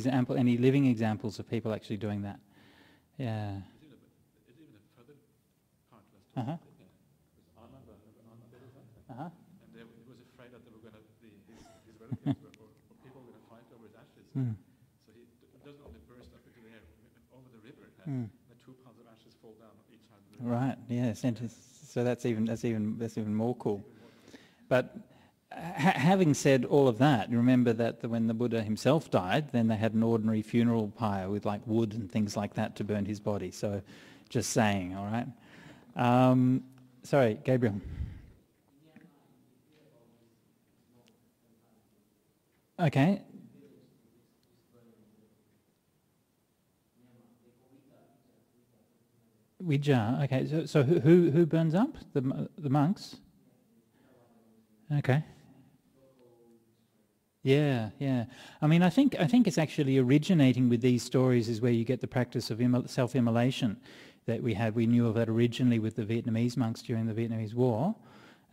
living examples of people actually doing that. Yeah. It's even a further part was Uh-huh. and he was afraid that they were going to his relatives or people were going to fight over his ashes. Mm. So he doesn't only burst up into the air over the river. The 2 pounds of ashes fall down on each side of the river. Right. Yes. So that's even more cool. But having said all of that, you remember that when the Buddha himself died, then they had an ordinary funeral pyre with like wood and things like that to burn his body. So, just saying. All right. Sorry, Gabriel. Okay. Vijja. Okay. So who burns up? The monks. Okay. Yeah, yeah. I mean, I think it's actually originating with these stories is where you get the practice of self-immolation that we had. We knew of that originally with the Vietnamese monks during the Vietnamese War,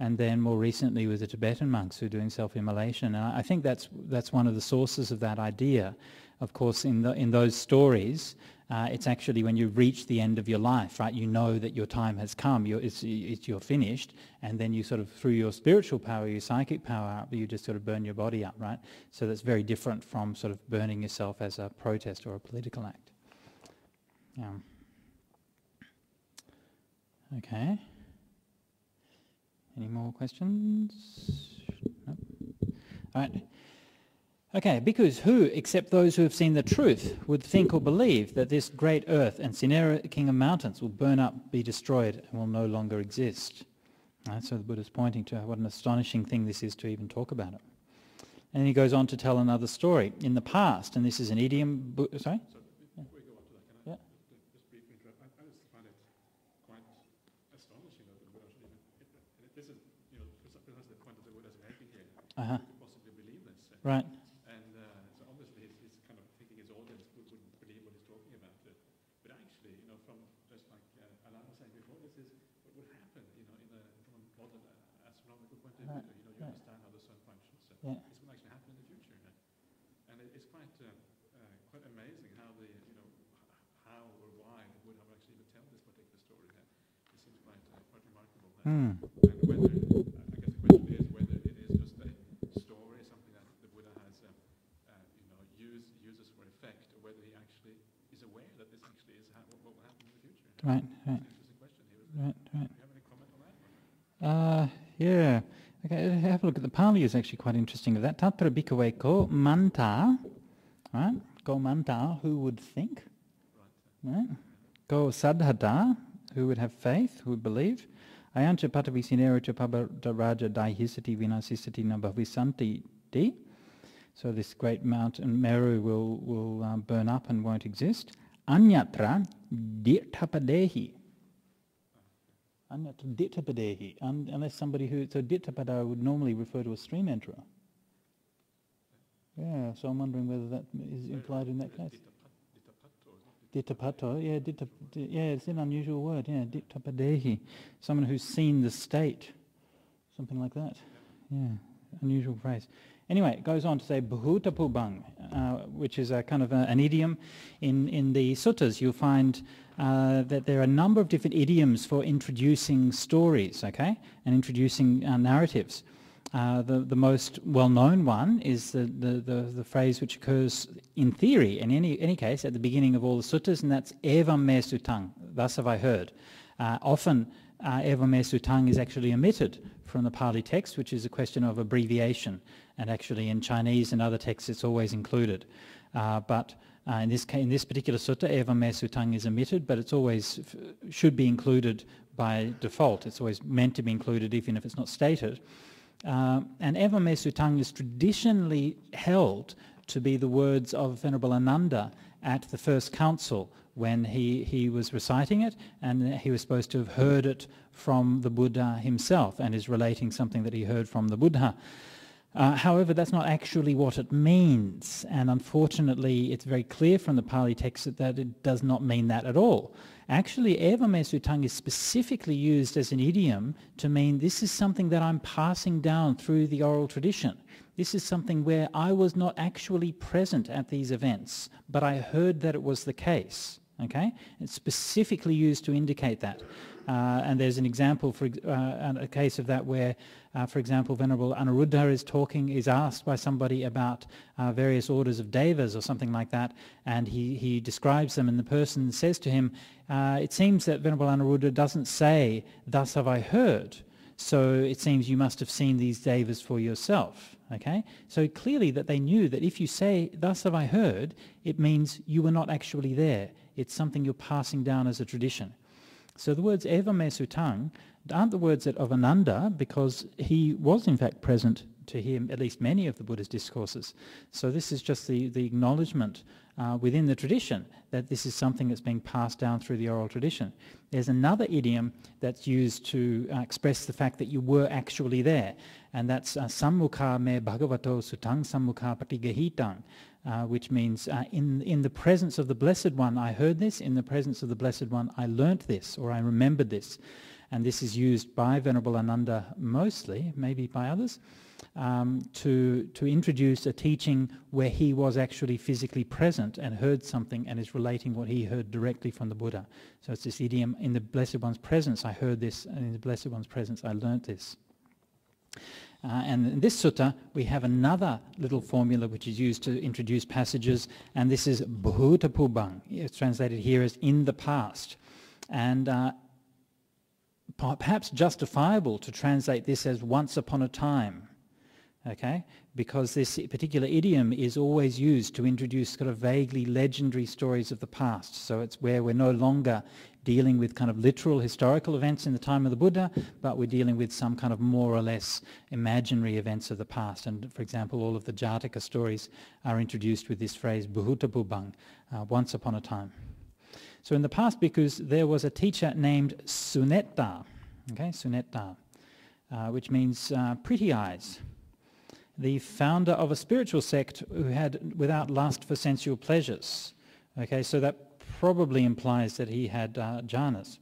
and then more recently with the Tibetan monks who are doing self-immolation. And I think that's one of the sources of that idea. Of course, in those stories, it's actually when you reach the end of your life, right? You know that your time has come. You're finished, and then you sort of, through your spiritual power, your psychic power, you just sort of burn your body up, right? So that's very different from sort of burning yourself as a protest or a political act. Yeah. Okay. Any more questions? No? All right. Okay, bhikkhus who, except those who have seen the truth, would think or believe that this great earth and Sinera, king of mountains, will burn up, be destroyed, and will no longer exist. Right, so the Buddha's pointing to what an astonishing thing this is to even talk about it. And then he goes on to tell another story. In the past, and this is an idiom... Sorry? So before we go on to that, can I just briefly interrupt? I just find it quite astonishing that the Buddha should even... This is, precisely the point that the Buddha is making here. Uh-huh. Could possibly believe this. Right. So obviously he's kind of thinking his audience would believe what he's talking about. But actually, from just like Alan was saying before, this is what would happen, from a modern astronomical point of view. You understand how the sun functions. This will actually happen in the future. And it's quite amazing how how or why the Buddha would actually even tell this particular story. It seems quite remarkable. And whether, I guess the question is whether it is just a story, something that the Buddha has uses for effect, or whether he actually is aware that this actually is what will happen in the future. Right. It's an interesting question here, isn't it? Right. Do you have any comment on that? Yeah. Okay, have a look at the Pali is actually quite interesting of that. Tatra bhikkhave ko manta, right? Ko manta, who would think? Right. Ko sadhata, who would have faith, who would believe. Ayancha patavi sinera cha pabadaraja daihisati vinasisati nabhavisanti di. So this great mountain Meru will burn up and won't exist. Anyatra dittapadehi. Anyatra dittapadehi. Unless somebody who... So dittapada would normally refer to a stream enterer. Yeah, so I'm wondering whether that is implied in that case. Dittapato, yeah, it's an unusual word, yeah, dittapadehi. Someone who's seen the state, something like that. Yeah, unusual phrase. Anyway, it goes on to say bhutapubang, which is a kind of an idiom. In the suttas, you'll find that there are a number of different idioms for introducing stories, okay, and introducing narratives. The most well-known one is the phrase which occurs in theory, in any case, at the beginning of all the suttas, and that's evam me sutang, thus have I heard. Often, evam me sutang is actually omitted from the Pali text, which is a question of abbreviation, and actually in Chinese and other texts it's always included. But in this particular sutta, evam me sutang is omitted, but it's always should be included by default. It's always meant to be included even if it's not stated. And evam me sutang is traditionally held to be the words of Venerable Ananda at the first council when he was reciting it, and he was supposed to have heard it from the Buddha himself and is relating something that he heard from the Buddha. However, that's not actually what it means, and unfortunately it's very clear from the Pali text that it does not mean that at all. Actually, evam me sutang is specifically used as an idiom to mean this is something that I'm passing down through the oral tradition. This is something where I was not actually present at these events, but I heard that it was the case. Okay, it's specifically used to indicate that. And there's an example for a case of that where, for example, Venerable Anuruddha is asked by somebody about various orders of devas or something like that, and he describes them, and the person says to him, it seems that Venerable Anuruddha doesn't say, thus have I heard, so it seems you must have seen these devas for yourself. Okay, so clearly that they knew that if you say, thus have I heard, it means you were not actually there. It's something you're passing down as a tradition. So the words evam me sutang aren't the words of Ananda, because he was in fact present to hear at least many of the Buddha's discourses. So this is just the acknowledgement within the tradition that this is something that's being passed down through the oral tradition. There's another idiom that's used to express the fact that you were actually there, and that's sammukha me bhagavato sutang sammukha patigahitang, which means in the presence of the Blessed One I heard this, in the presence of the Blessed One I learnt this, or I remembered this. And this is used by Venerable Ananda mostly, maybe by others, to introduce a teaching where he was actually physically present and heard something and is relating what he heard directly from the Buddha. So it's this idiom, in the Blessed One's presence I heard this, and in the Blessed One's presence I learnt this. And in this sutta we have another little formula which is used to introduce passages, and this is bhutapubang. It's translated here as in the past. And perhaps justifiable to translate this as once upon a time, okay? Because this particular idiom is always used to introduce kind of vaguely legendary stories of the past. So it's where we're no longer dealing with kind of literal historical events in the time of the Buddha, but we're dealing with some kind of more or less imaginary events of the past. And for example, all of the Jataka stories are introduced with this phrase, bhutapubang, once upon a time. So in the past bhikkhus, there was a teacher named Sunetta, okay, Sunetta, which means pretty eyes, the founder of a spiritual sect who had without lust for sensual pleasures. Okay, so that probably implies that he had jhanas.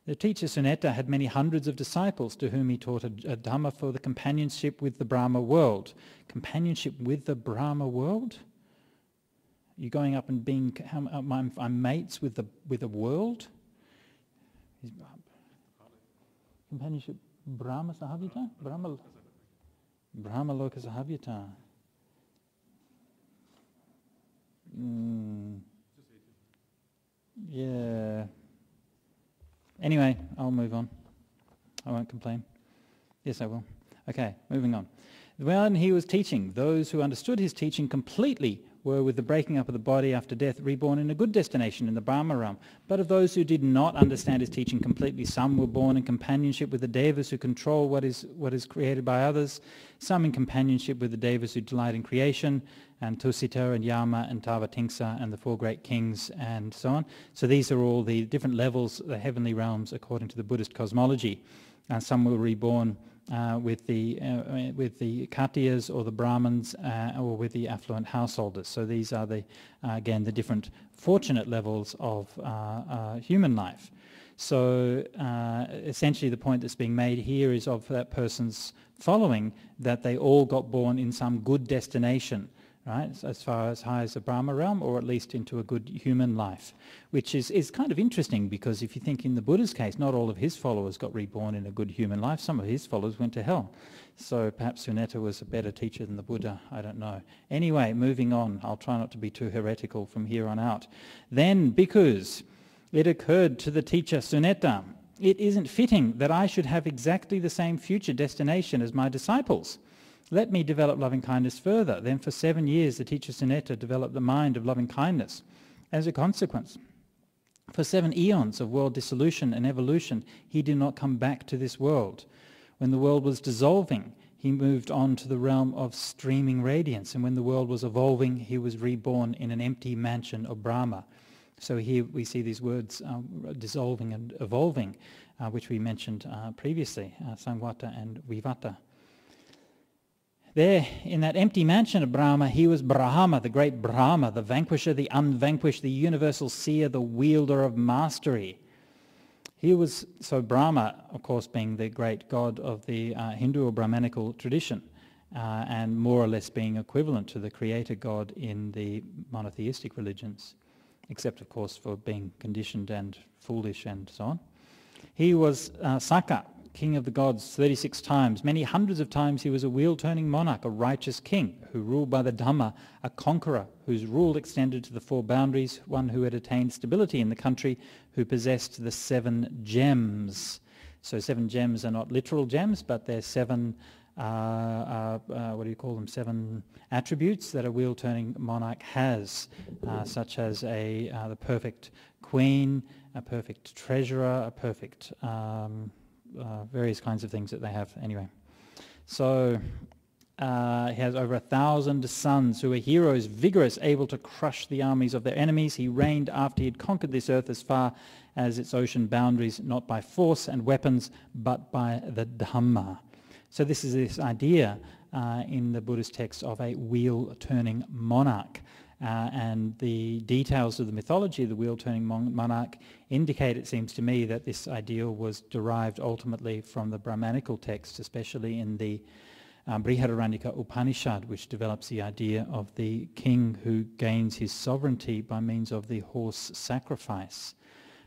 The teacher Sunetta had many hundreds of disciples to whom he taught a Dhamma for the companionship with the Brahma world. Companionship with the Brahma world? You're going up and being, I'm mates with the world? Companionship, Brahma Sahavyata? Brahma Loka Sahavyata. Yeah. Anyway, I'll move on. I won't complain. Yes, I will. Okay, moving on. When he was teaching, those who understood his teaching completely were, with the breaking up of the body after death, reborn in a good destination in the Brahma realm. But of those who did not understand his teaching completely, some were born in companionship with the devas who control what is created by others, some in companionship with the devas who delight in creation, and Tusita and Yama and Tavatimsa and the four great kings and so on. So these are all the different levels, the heavenly realms according to the Buddhist cosmology. Some were reborn with the Khatiyas or the Brahmins or with the affluent householders. So these are again the different fortunate levels of human life. So essentially the point that's being made here is of that person's following, that they all got born in some good destination, right, as far as high as the Brahma realm, or at least into a good human life, which is kind of interesting, because if you think in the Buddha's case, not all of his followers got reborn in a good human life. Some of his followers went to hell. So perhaps Sujato was a better teacher than the Buddha, I don't know. Anyway, moving on. I'll try not to be too heretical from here on out. Then, bhikkhus, it occurred to the teacher Sujato, it isn't fitting that I should have exactly the same future destination as my disciples. Let me develop loving-kindness further. Then for 7 years the teacher Sujato developed the mind of loving-kindness. As a consequence, for 7 eons of world dissolution and evolution, he did not come back to this world. When the world was dissolving, he moved on to the realm of streaming radiance. And when the world was evolving, he was reborn in an empty mansion of Brahma. So here we see these words dissolving and evolving, which we mentioned previously, Sangwata and Vivata. There, in that empty mansion of Brahma, he was Brahma, the great Brahma, the vanquisher, the unvanquished, the universal seer, the wielder of mastery. He was, so Brahma, of course, being the great god of the Hindu or Brahmanical tradition, and more or less being equivalent to the creator god in the monotheistic religions, except, of course, for being conditioned and foolish and so on. He was Sakka, king of the gods, 36 times. Many hundreds of times he was a wheel-turning monarch, a righteous king who ruled by the Dhamma, a conqueror whose rule extended to the 4 boundaries, one who had attained stability in the country, who possessed the 7 gems. So 7 gems are not literal gems, but they're 7, 7 attributes that a wheel-turning monarch has, such as the perfect queen, a perfect treasurer, a perfect... various kinds of things that they have anyway. So he has over 1,000 sons who are heroes, vigorous, able to crush the armies of their enemies. He reigned after he had conquered this earth as far as its ocean boundaries, not by force and weapons, but by the Dhamma. So this is this idea in the Buddhist text of a wheel-turning monarch. And the details of the mythology of the wheel-turning monarch indicate, it seems to me, that this ideal was derived ultimately from the Brahmanical text, especially in the Brihadaranyaka Upanishad, which develops the idea of the king who gains his sovereignty by means of the horse sacrifice.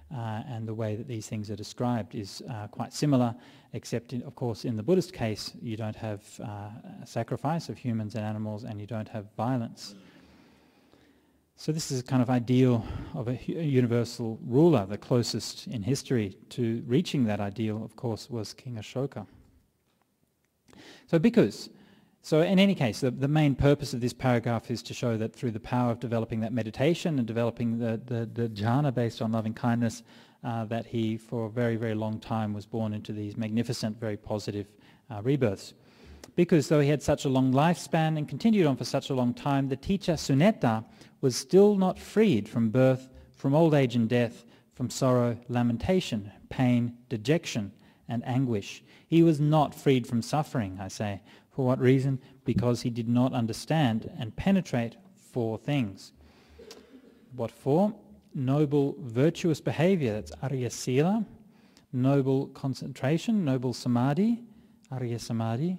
And the way that these things are described is quite similar, except, of course, in the Buddhist case, you don't have sacrifice of humans and animals, and you don't have violence. So this is a kind of ideal of a universal ruler. The closest in history to reaching that ideal, of course, was King Ashoka. So bhikkhus, so in any case, the main purpose of this paragraph is to show that through the power of developing that meditation and developing the jhana based on loving kindness, that he, for a very, very long time, was born into these magnificent, very positive rebirths. Because though he had such a long lifespan and continued on for such a long time, the teacher Sujato was still not freed from birth, from old age and death, from sorrow, lamentation, pain, dejection, and anguish. He was not freed from suffering, I say. For what reason? Because he did not understand and penetrate 4 things. What 4? Noble, virtuous behavior, that's Arya Sila. Noble concentration, noble samadhi, Arya Samadhi.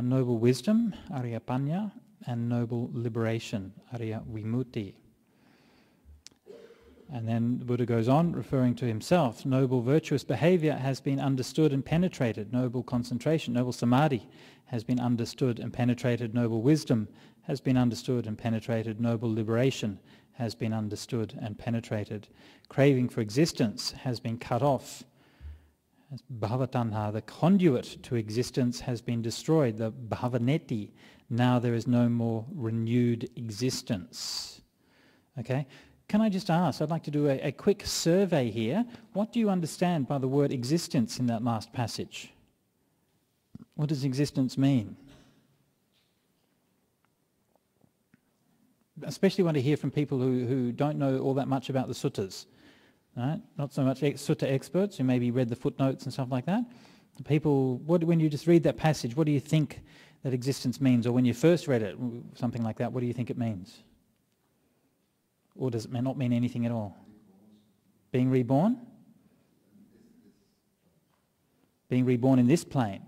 Noble wisdom, Arya Panya, and noble liberation, Arya Vimutti. And then the Buddha goes on, referring to himself. Noble virtuous behavior has been understood and penetrated. Noble concentration, noble samadhi has been understood and penetrated. Noble wisdom has been understood and penetrated. Noble liberation has been understood and penetrated. Craving for existence has been cut off. As Bhavatanha, the conduit to existence, has been destroyed. The Bhavaneti, Now there is no more renewed existence. Okay? Can I just ask, I'd like to do a quick survey here. What do you understand by the word existence in that last passage? What does existence mean? Especially want to hear from people who don't know all that much about the suttas. Right? Not so much sutta experts who maybe read the footnotes and stuff like that. People, when you just read that passage, what do you think that existence means? Or when you first read it, something like that, what do you think it means? Or does it not mean anything at all? Being reborn? Being reborn in this plane.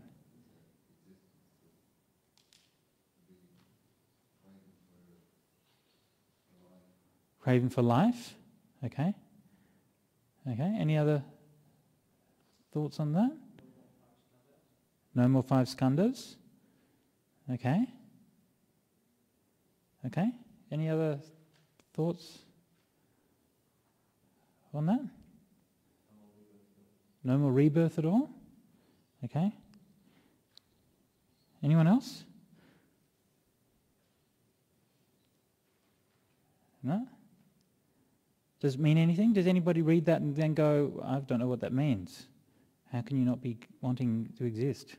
Craving for life? Okay. Okay, any other thoughts on that? No more 5 skandhas? Okay. Okay, any other thoughts on that? No more rebirth at all? Okay. Anyone else? No? Does it mean anything? Does anybody read that and then go, I don't know what that means? How can you not be wanting to exist?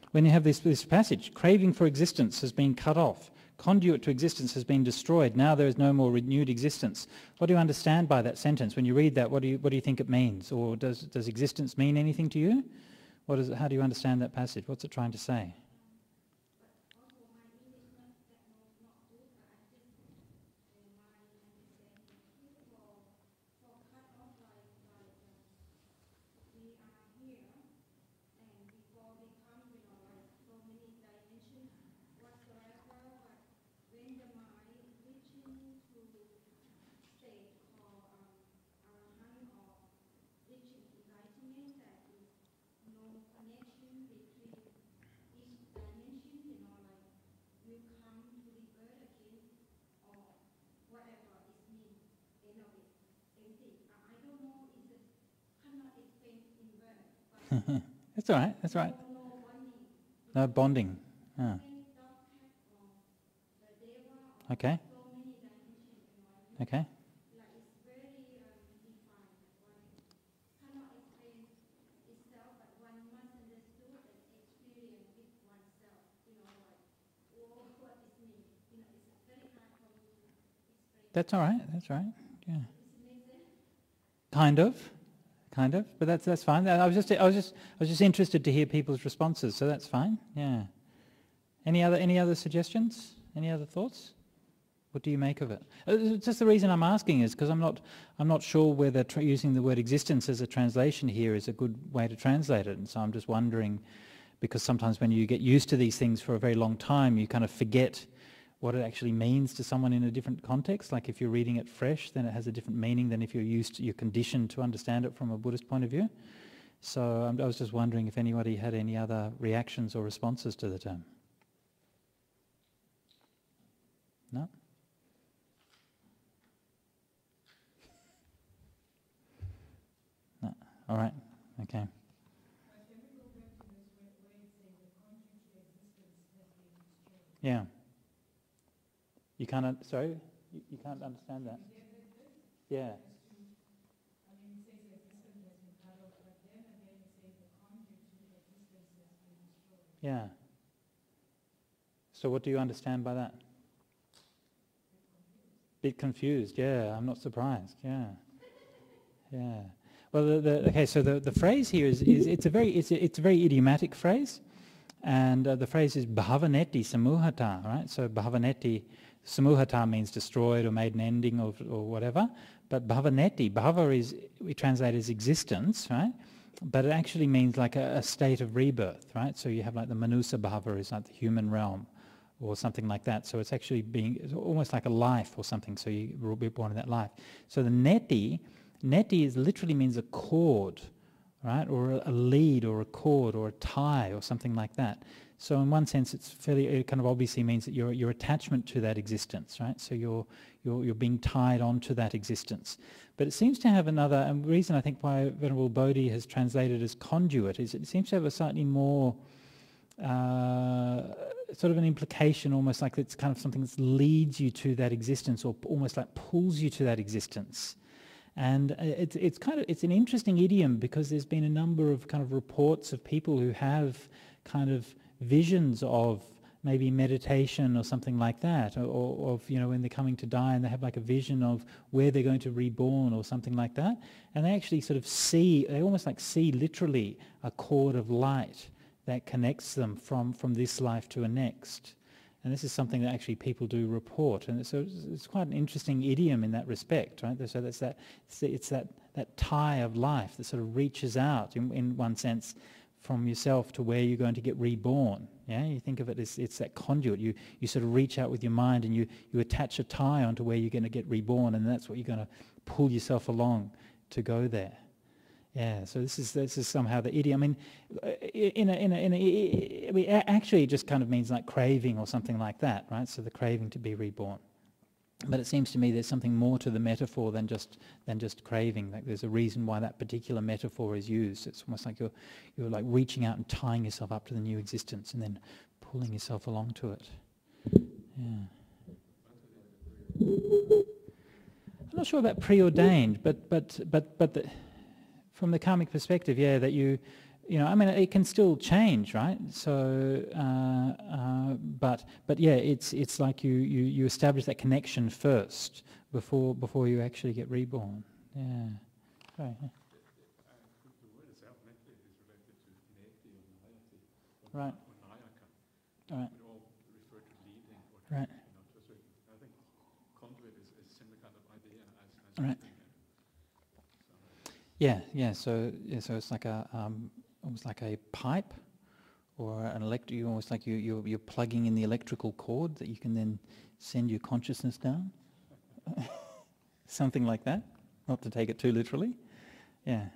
When you have this passage, craving for existence has been cut off. Conduit to existence has been destroyed. Now there is no more renewed existence. What do you understand by that sentence? When you read that, what do you think it means? Or does existence mean anything to you? How do you understand that passage? What's it trying to say? That's all right, that's right. No bonding. Ah. Okay. Okay. That's all right, yeah. Kind of, but that's fine. I was just interested to hear people's responses, so that's fine. Yeah. Any other suggestions? Any other thoughts? What do you make of it? Just the reason I'm asking is because I'm not sure whether using the word existence as a translation here is a good way to translate it, and so I'm just wondering, because sometimes when you get used to these things for a very long time, you kind of forget what it actually means to someone in a different context. Like if you're reading it fresh, then it has a different meaning than if you're conditioned to understand it from a Buddhist point of view. So I was just wondering if anybody had any other reactions or responses to the term. No? No. All right. Okay. Yeah. You can't, sorry? You can't understand that. Yeah. Yeah. So what do you understand by that? Bit confused, yeah. I'm not surprised, yeah. Yeah. Well, okay, so the phrase here is it's a very idiomatic phrase. And the phrase is bhavaneti samuhata, right? So bhavaneti, samuhata means destroyed or made an ending or whatever. But bhavaneti, bhava we translate as existence, right? But it actually means like a state of rebirth, right? So you have like the manusa bhava is like the human realm or something like that. So it's actually it's almost like a life or something. So you will be born in that life. So the neti literally means a cord, right, or a lead or a cord or a tie or something like that. So in one sense, it kind of obviously means that your attachment to that existence, right? So you're being tied onto that existence. But it seems to have another, and the reason I think why Venerable Bodhi has translated as conduit is it seems to have a slightly more sort of an implication, almost like it's kind of something that leads you to that existence, or almost like pulls you to that existence. And it's an interesting idiom, because there's been a number of kind of reports of people who have kind of visions of maybe meditation or something like that, or of, when they're coming to die and they have like a vision of where they're going to reborn or something like that, and they actually sort of they almost like see literally a cord of light that connects them from this life to a next. And this is something that actually people do report, and so it's quite an interesting idiom in that respect, right? So it's that tie of life that sort of reaches out in one sense from yourself to where you're going to get reborn. Yeah, you think of it as it's that conduit. You sort of reach out with your mind and you attach a tie onto where you're going to get reborn, and that's what you're going to pull yourself along to go there. Yeah, so this is somehow the idiom. I mean, actually, it just kind of means like craving or something like that, right? So the craving to be reborn. But it seems to me there's something more to the metaphor than just craving. Like there's a reason why that particular metaphor is used. It's almost like you're like reaching out and tying yourself up to the new existence, and then pulling yourself along to it. Yeah. I'm not sure about preordained, but from the karmic perspective, yeah, that I mean, it can still change, right? So, but yeah, it's like you establish that connection first before you actually get reborn. Yeah. Right. Yeah. The word itself mentally is related to neti or nayati, Right. or nayaka. Right. It all refer to leading, or to, Right. I think conduit is a similar kind of idea as Right. leading. Yeah. So it's like almost like a pipe, or an almost like you're plugging in the electrical cord that you can then send your consciousness down. Something like that, not to take it too literally. Yeah.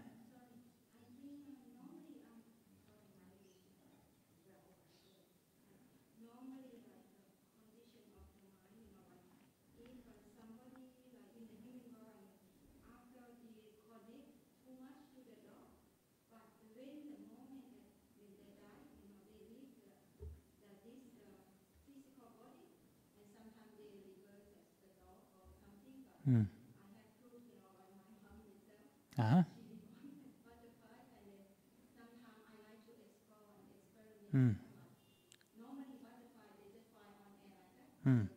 Mm. Uh-huh. Mm. Mm.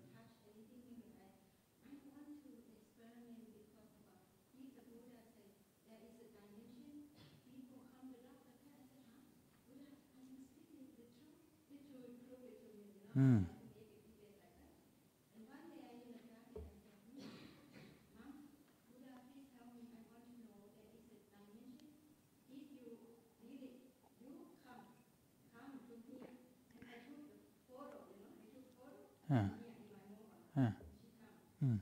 Mm. Mm. Mm. Mm.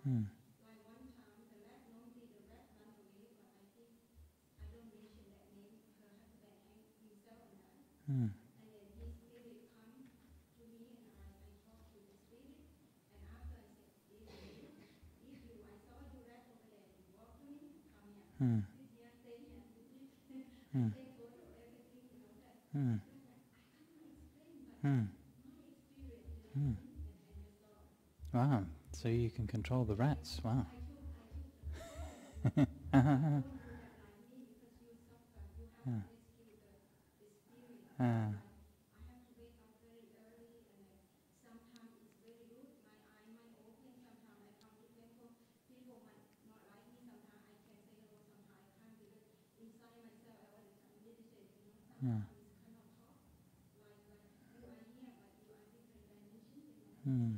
Mm. Mm. Mm. Mm. Mm. Mm. Mm. Wow. So you can control the rats. Wow. Mm. Mm.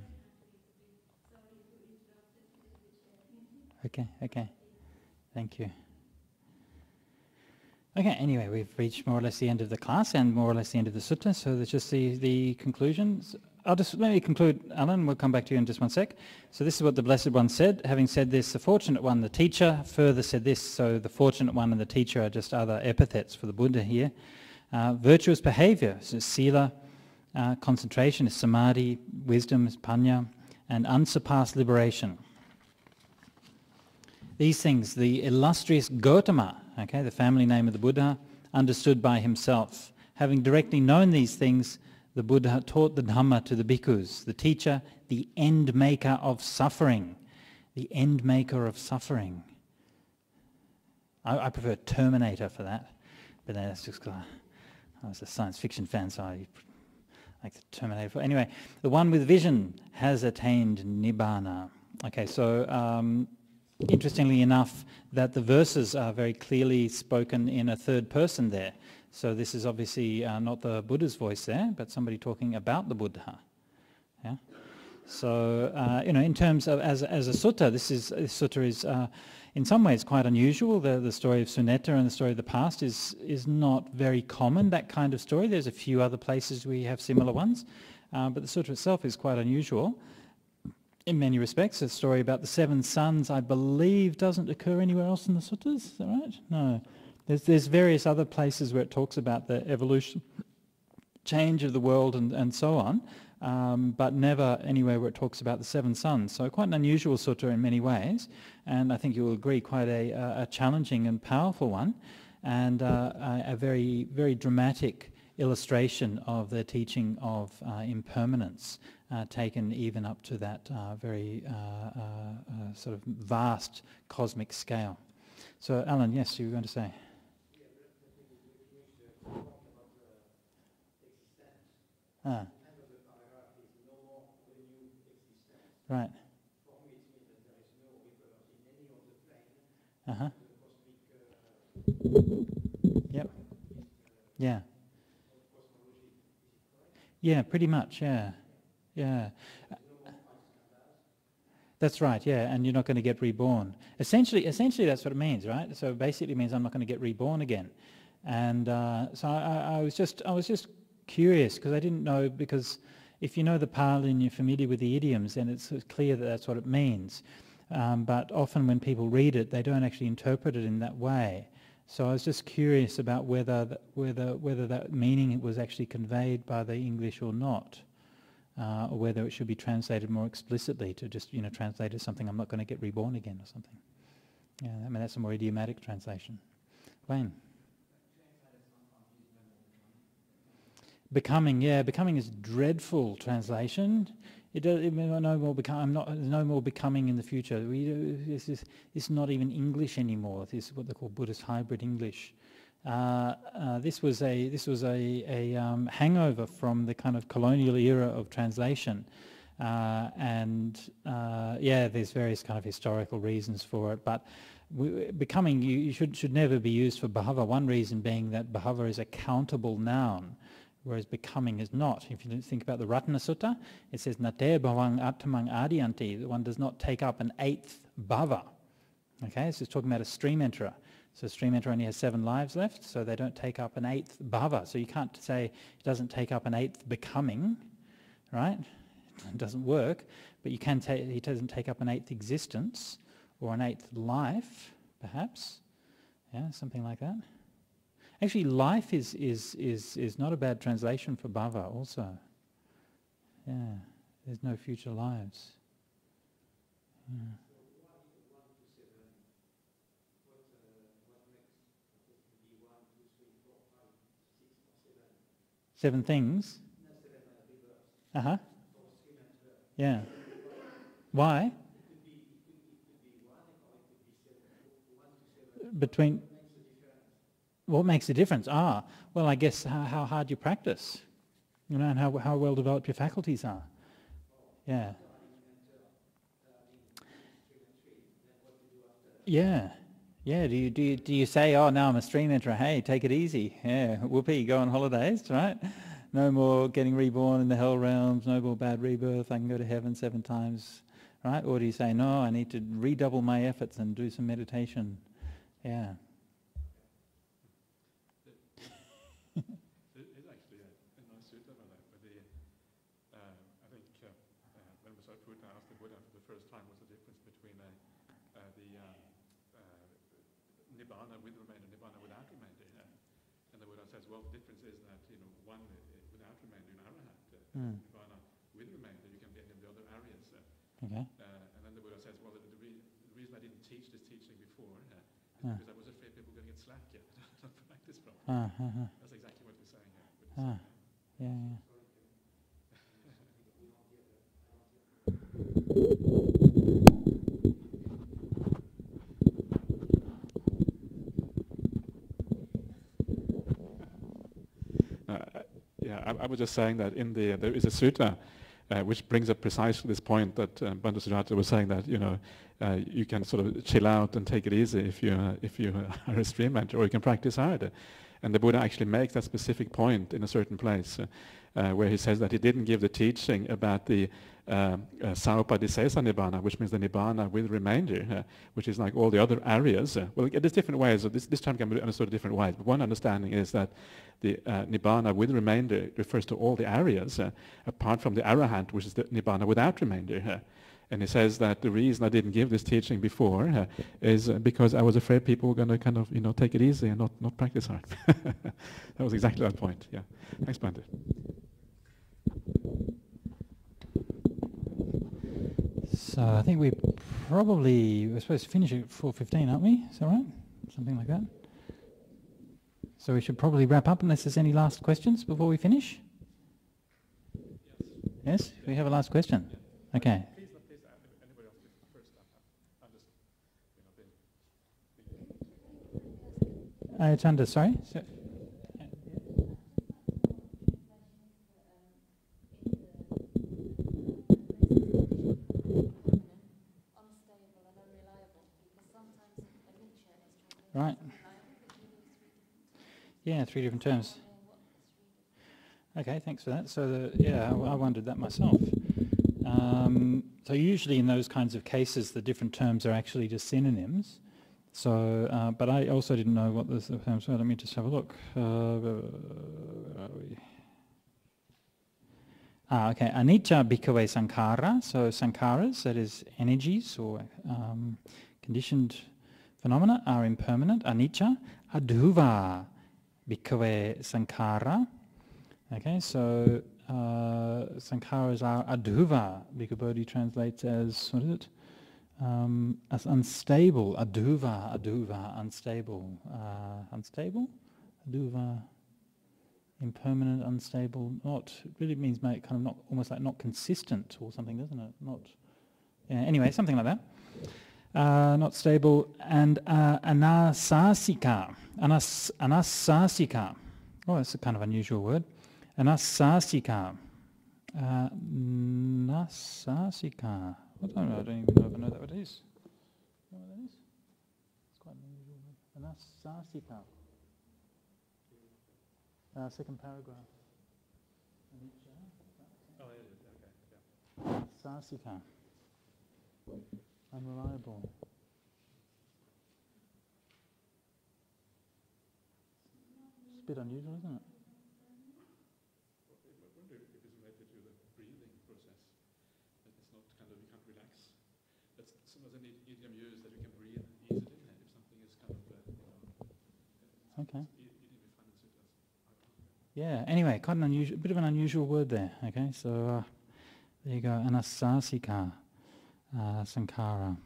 Okay, okay. Thank you. Okay, anyway, we've reached more or less the end of the class and more or less the end of the sutta, so that's just the conclusions. Let me conclude, Alan, we'll come back to you in just one sec. So this is what the Blessed One said. Having said this, the Fortunate One, the teacher, further said this, so the Fortunate One and the teacher are just other epithets for the Buddha here. Virtuous behaviour, so sila, concentration is samadhi, wisdom is panya, and unsurpassed liberation. These things, the illustrious Gautama, okay, the family name of the Buddha, understood by himself. Having directly known these things, the Buddha taught the Dhamma to the bhikkhus, the teacher, the end maker of suffering. The end maker of suffering. I prefer Terminator for that, but that's just because I was a science fiction fan, so I like the Terminator. Anyway, the one with vision has attained Nibbana. Okay, so interestingly enough, that the verses are very clearly spoken in a third person there. So this is obviously not the Buddha's voice there, but somebody talking about the Buddha. Yeah. So in terms of as a sutta, this sutta is in some ways quite unusual. The story of Suneta and the story of the past is not very common. That kind of story. There's a few other places we have similar ones, but the sutta itself is quite unusual. In many respects, a story about the 7 sons, I believe, doesn't occur anywhere else in the suttas. Is that right? No. There's various other places where it talks about the evolution, change of the world and so on, but never anywhere where it talks about the 7 sons. So quite an unusual sutta in many ways, and I think you will agree quite a challenging and powerful one, and a very, very dramatic illustration of the teaching of impermanence, taken even up to that very sort of vast cosmic scale. So, Alan, yes, you were going to say. Right. Uh-huh. Yep. Yeah. Yeah, pretty much, yeah. Yeah. That's right, yeah, and you're not going to get reborn. Essentially that's what it means, right? So basically it means I'm not going to get reborn again. And so I was just curious, because I didn't know, because if you know the Pali and you're familiar with the idioms, then it's clear that that's what it means. But often when people read it, they don't actually interpret it in that way. So I was just curious about whether that meaning was actually conveyed by the English or not. Or whether it should be translated more explicitly to just, translate as something, I'm not going to get reborn again or something. Yeah, I mean, that's a more idiomatic translation. Wayne? Becoming is dreadful translation. There's no more becoming in the future. It's not even English anymore. This is what they call Buddhist hybrid English. This was a hangover from the kind of colonial era of translation, there's various kind of historical reasons for it. But becoming you should never be used for bhava. One reason being that bhava is a countable noun, whereas becoming is not. If you think about the Ratana Sutta, it says nate bhavang attamang adiyanti. One does not take up an 8th bhava. Okay, so it's talking about a stream enterer. So stream enterer only has 7 lives left, so they don't take up an 8th bhava. So you can't say it doesn't take up an 8th becoming, right? It doesn't work, but you can say he doesn't take up an 8th existence or an 8th life, perhaps. Yeah, something like that. Actually, life is not a bad translation for bhava also. Yeah, there's no future lives. Yeah. 7 things. Uh-huh. Yeah. Why? Between... What makes the difference? Well, I guess how hard you practice, and how well developed your faculties are. Yeah. Yeah. Yeah, do you say, oh, now I'm a stream enterer, hey, take it easy, yeah, whoopee, go on holidays, right? No more getting reborn in the hell realms, no more bad rebirth, I can go to heaven 7 times, right? Or do you say, no, I need to redouble my efforts and do some meditation? Yeah. There is actually a nice sutta about that, where I think when Sariputta asked the Buddha for the first time what's the difference between the nibbana with remainder, nibbana without remainder, and the Buddha says, well, the difference is that one without remainder, an arahant, nibbana with remainder, you can be any of the other areas. Okay. And then the Buddha says, well, the reason I didn't teach this teaching before is because I was afraid people were going to get slack yet, not practice properly. That's exactly what we're saying here. Yeah. I was just saying that there is a sutta which brings up precisely this point that Ajahn Sujato was saying, that you can sort of chill out and take it easy if you are a stream enterer, or you can practice hard. And the Buddha actually makes that specific point in a certain place where he says that he didn't give the teaching about the Saupadisesa Nibbana, which means the Nibbana with remainder, which is like all the other areas. Well, there's different ways. So this term can be understood different ways. But one understanding is that the Nibbana with remainder refers to all the areas, apart from the Arahant, which is the Nibbana without remainder. And he says that the reason I didn't give this teaching before is because I was afraid people were going to kind of, take it easy and not practice hard. That was exactly that point. Yeah. Thanks, Bhante. So I think we're supposed to finish at 4:15, aren't we? Is that right? Something like that. So we should probably wrap up unless there's any last questions before we finish. Yes? We have a last question. Okay. Please, anybody else first? I'm just, Chanda, sorry? Right. Yeah, 3 different terms. Okay, thanks for that. So, I wondered that myself. So usually in those kinds of cases, the different terms are actually just synonyms. So, but I also didn't know what the terms were. Let me just have a look. Where are we? Okay, anicca bhikkhave sankhara. So sankharas, that is energies or conditioned phenomena, are impermanent. Anicca. Adhuva bhikkhave sankhara. Okay, so sankharas are adhuva. Bhikkhu Bodhi translates as, what is it? As unstable. Adhuva, unstable. Unstable? Adhuva, impermanent, unstable. Not, it really means kind of not, almost like not consistent or something, doesn't it? Not. Yeah, anyway, something like that. Not stable. And anasasika. Anasasika. Oh, that's a kind of unusual word. Anasasika. Nasasika. I don't even know if I know what it is. You know what that is? It's quite an unusual word. Anasasika. Second paragraph. Oh, okay. Sasika. Unreliable. It's a bit unusual, isn't it? I wonder if it's related to the breathing process. That it's not kind of, you can't relax. That's sometimes an idiom used that you can breathe easily if something is kind of, Okay. idiom we find in suttas. Yeah, anyway, quite an unusual, bit of an unusual word there. Okay, so there you go, anasasika sankhara.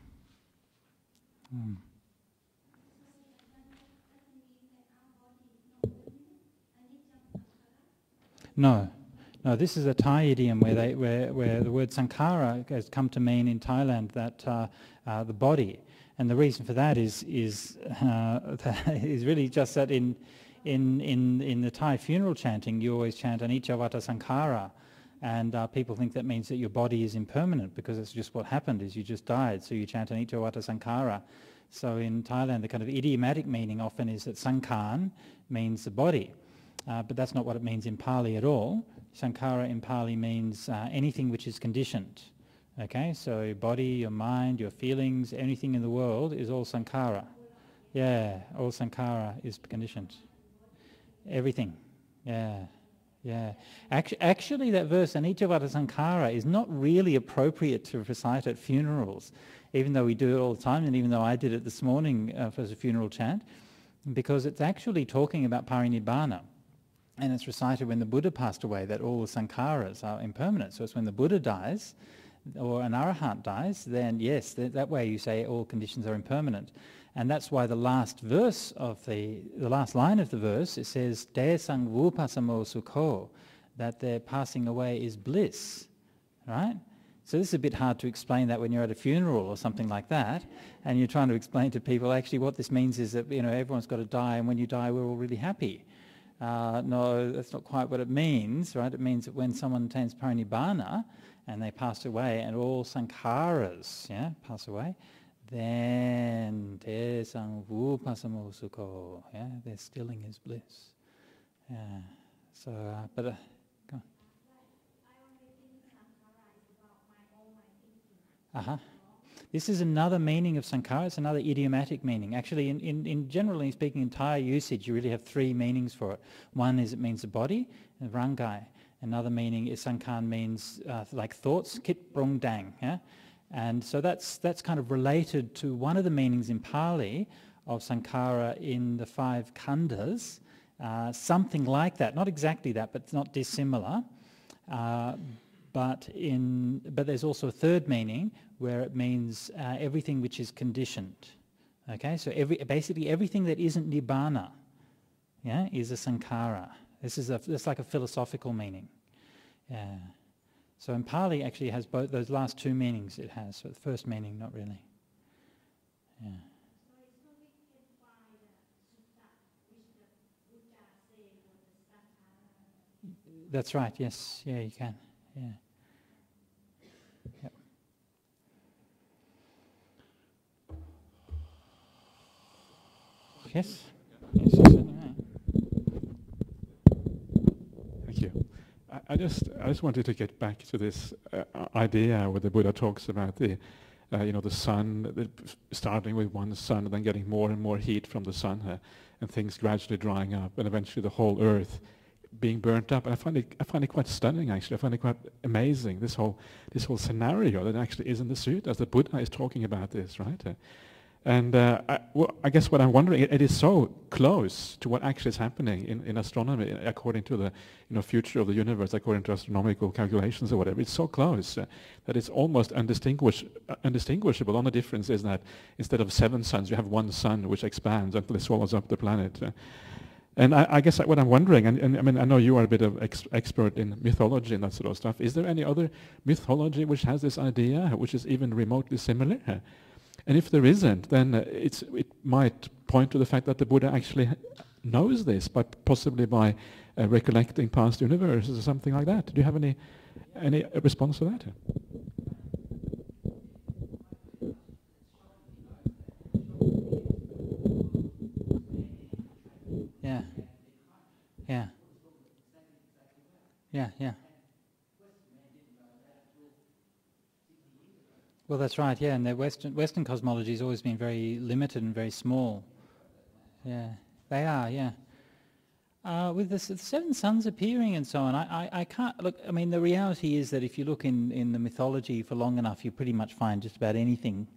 No, this is a Thai idiom where the word sankhara has come to mean in Thailand that the body, and the reason for that is really just that in the Thai funeral chanting you always chant anicca vata sankhara, and people think that means that your body is impermanent because it's just what happened is you just died, so you chant anicca vata sankhara. So in Thailand, the kind of idiomatic meaning often is that sankhan means the body, but that's not what it means in Pali at all. Sankhara in Pali means anything which is conditioned. Okay, so your body, your mind, your feelings, anything in the world is all sankhara. Yeah, all sankhara is conditioned. Everything. Yeah. Yeah. Actually, that verse, anicca sankhara, is not really appropriate to recite at funerals, even though we do it all the time, and even though I did it this morning for a funeral chant, because it's actually talking about parinibbana. And it's recited when the Buddha passed away, that all the sankharas are impermanent. So it's when the Buddha dies, or an arahant dies, then yes, that way you say all conditions are impermanent. And that's why the last verse of the last line of the verse, it says, Desang vupasamo sukho, that their passing away is bliss, right? So this is a bit hard to explain that when you're at a funeral or something like that, and you're trying to explain to people, actually what this means is that, everyone's got to die, and when you die, we're all really happy. No, that's not quite what it means, right? It means that when someone attains parinibbana, and they pass away, and all sankharas, pass away, then desang vupasamo sukho, their stilling is bliss. Yeah. So, go on. This is another meaning of sankhara. It's another idiomatic meaning. Actually, in generally speaking, in Thai usage, you really have three meanings for it. One is it means the body, and rangai. Another meaning is sankhan means like thoughts, kit brung dang. And so that's kind of related to one of the meanings in Pali of sankhara in the five khandhas, something like that. Not exactly that, but it's not dissimilar. But there's also a third meaning where it means everything which is conditioned. Okay, so basically everything that isn't nibbana, is a sankhara. This like a philosophical meaning. Yeah. So in Pali actually it has both those last two meanings it has. So the first meaning not really. Yeah. So it's not written by the sutta which the Buddha said was the sankhara. That's right, yes. Yeah, you can. Yeah. Yep. Yes? Yes, certainly may. Thank you. I just wanted to get back to this idea where the Buddha talks about the sun, starting with one sun and then getting more and more heat from the sun, and things gradually drying up, and eventually the whole earth being burnt up. And I find it quite stunning, actually. I find it quite amazing, this whole scenario that actually is in the sutta, as the Buddha is talking about this, right? I guess what I'm wondering, it is so close to what actually is happening in astronomy, according to the future of the universe, according to astronomical calculations or whatever. It's so close that it's almost undistinguishable. The only difference is that instead of 7 suns, you have one sun which expands until it swallows up the planet. And I guess what I'm wondering, and I mean, I know you are a bit of expert in mythology and that sort of stuff. Is there any other mythology which has this idea, which is even remotely similar? And if there isn't, then it might point to the fact that the Buddha actually knows this, but possibly by recollecting past universes or something like that. Do you have any response to that? Yeah. Yeah. Yeah, yeah. Well, that's right, yeah, and the Western cosmology has always been very limited and very small. Yeah, they are, yeah. With the 7 suns appearing and so on, I can't, look, I mean, the reality is that if you look in the mythology for long enough, you pretty much find just about anything,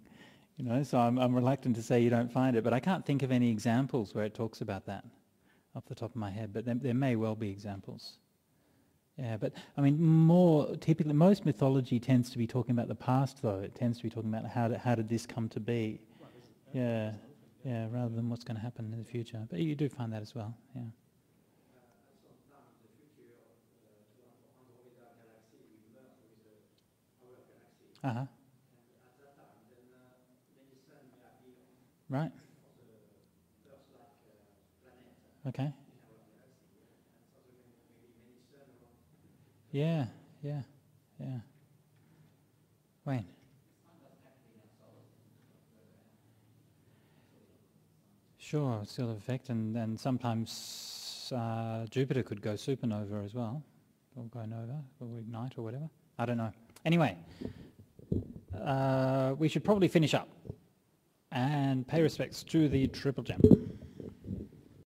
so I'm reluctant to say you don't find it, but I can't think of any examples where it talks about that off the top of my head, but there may well be examples. Yeah, but I mean, more typically, most mythology tends to be talking about the past, though. It tends to be talking about how did this come to be. Yeah, rather than what's going to happen in the future. But you do find that as well. Yeah. Uh-huh. Right. Okay. Yeah. Wayne. Sure, still have effect, and sometimes Jupiter could go supernova as well, or go nova, or ignite, or whatever. I don't know. Anyway, we should probably finish up and pay respects to the Triple Gem.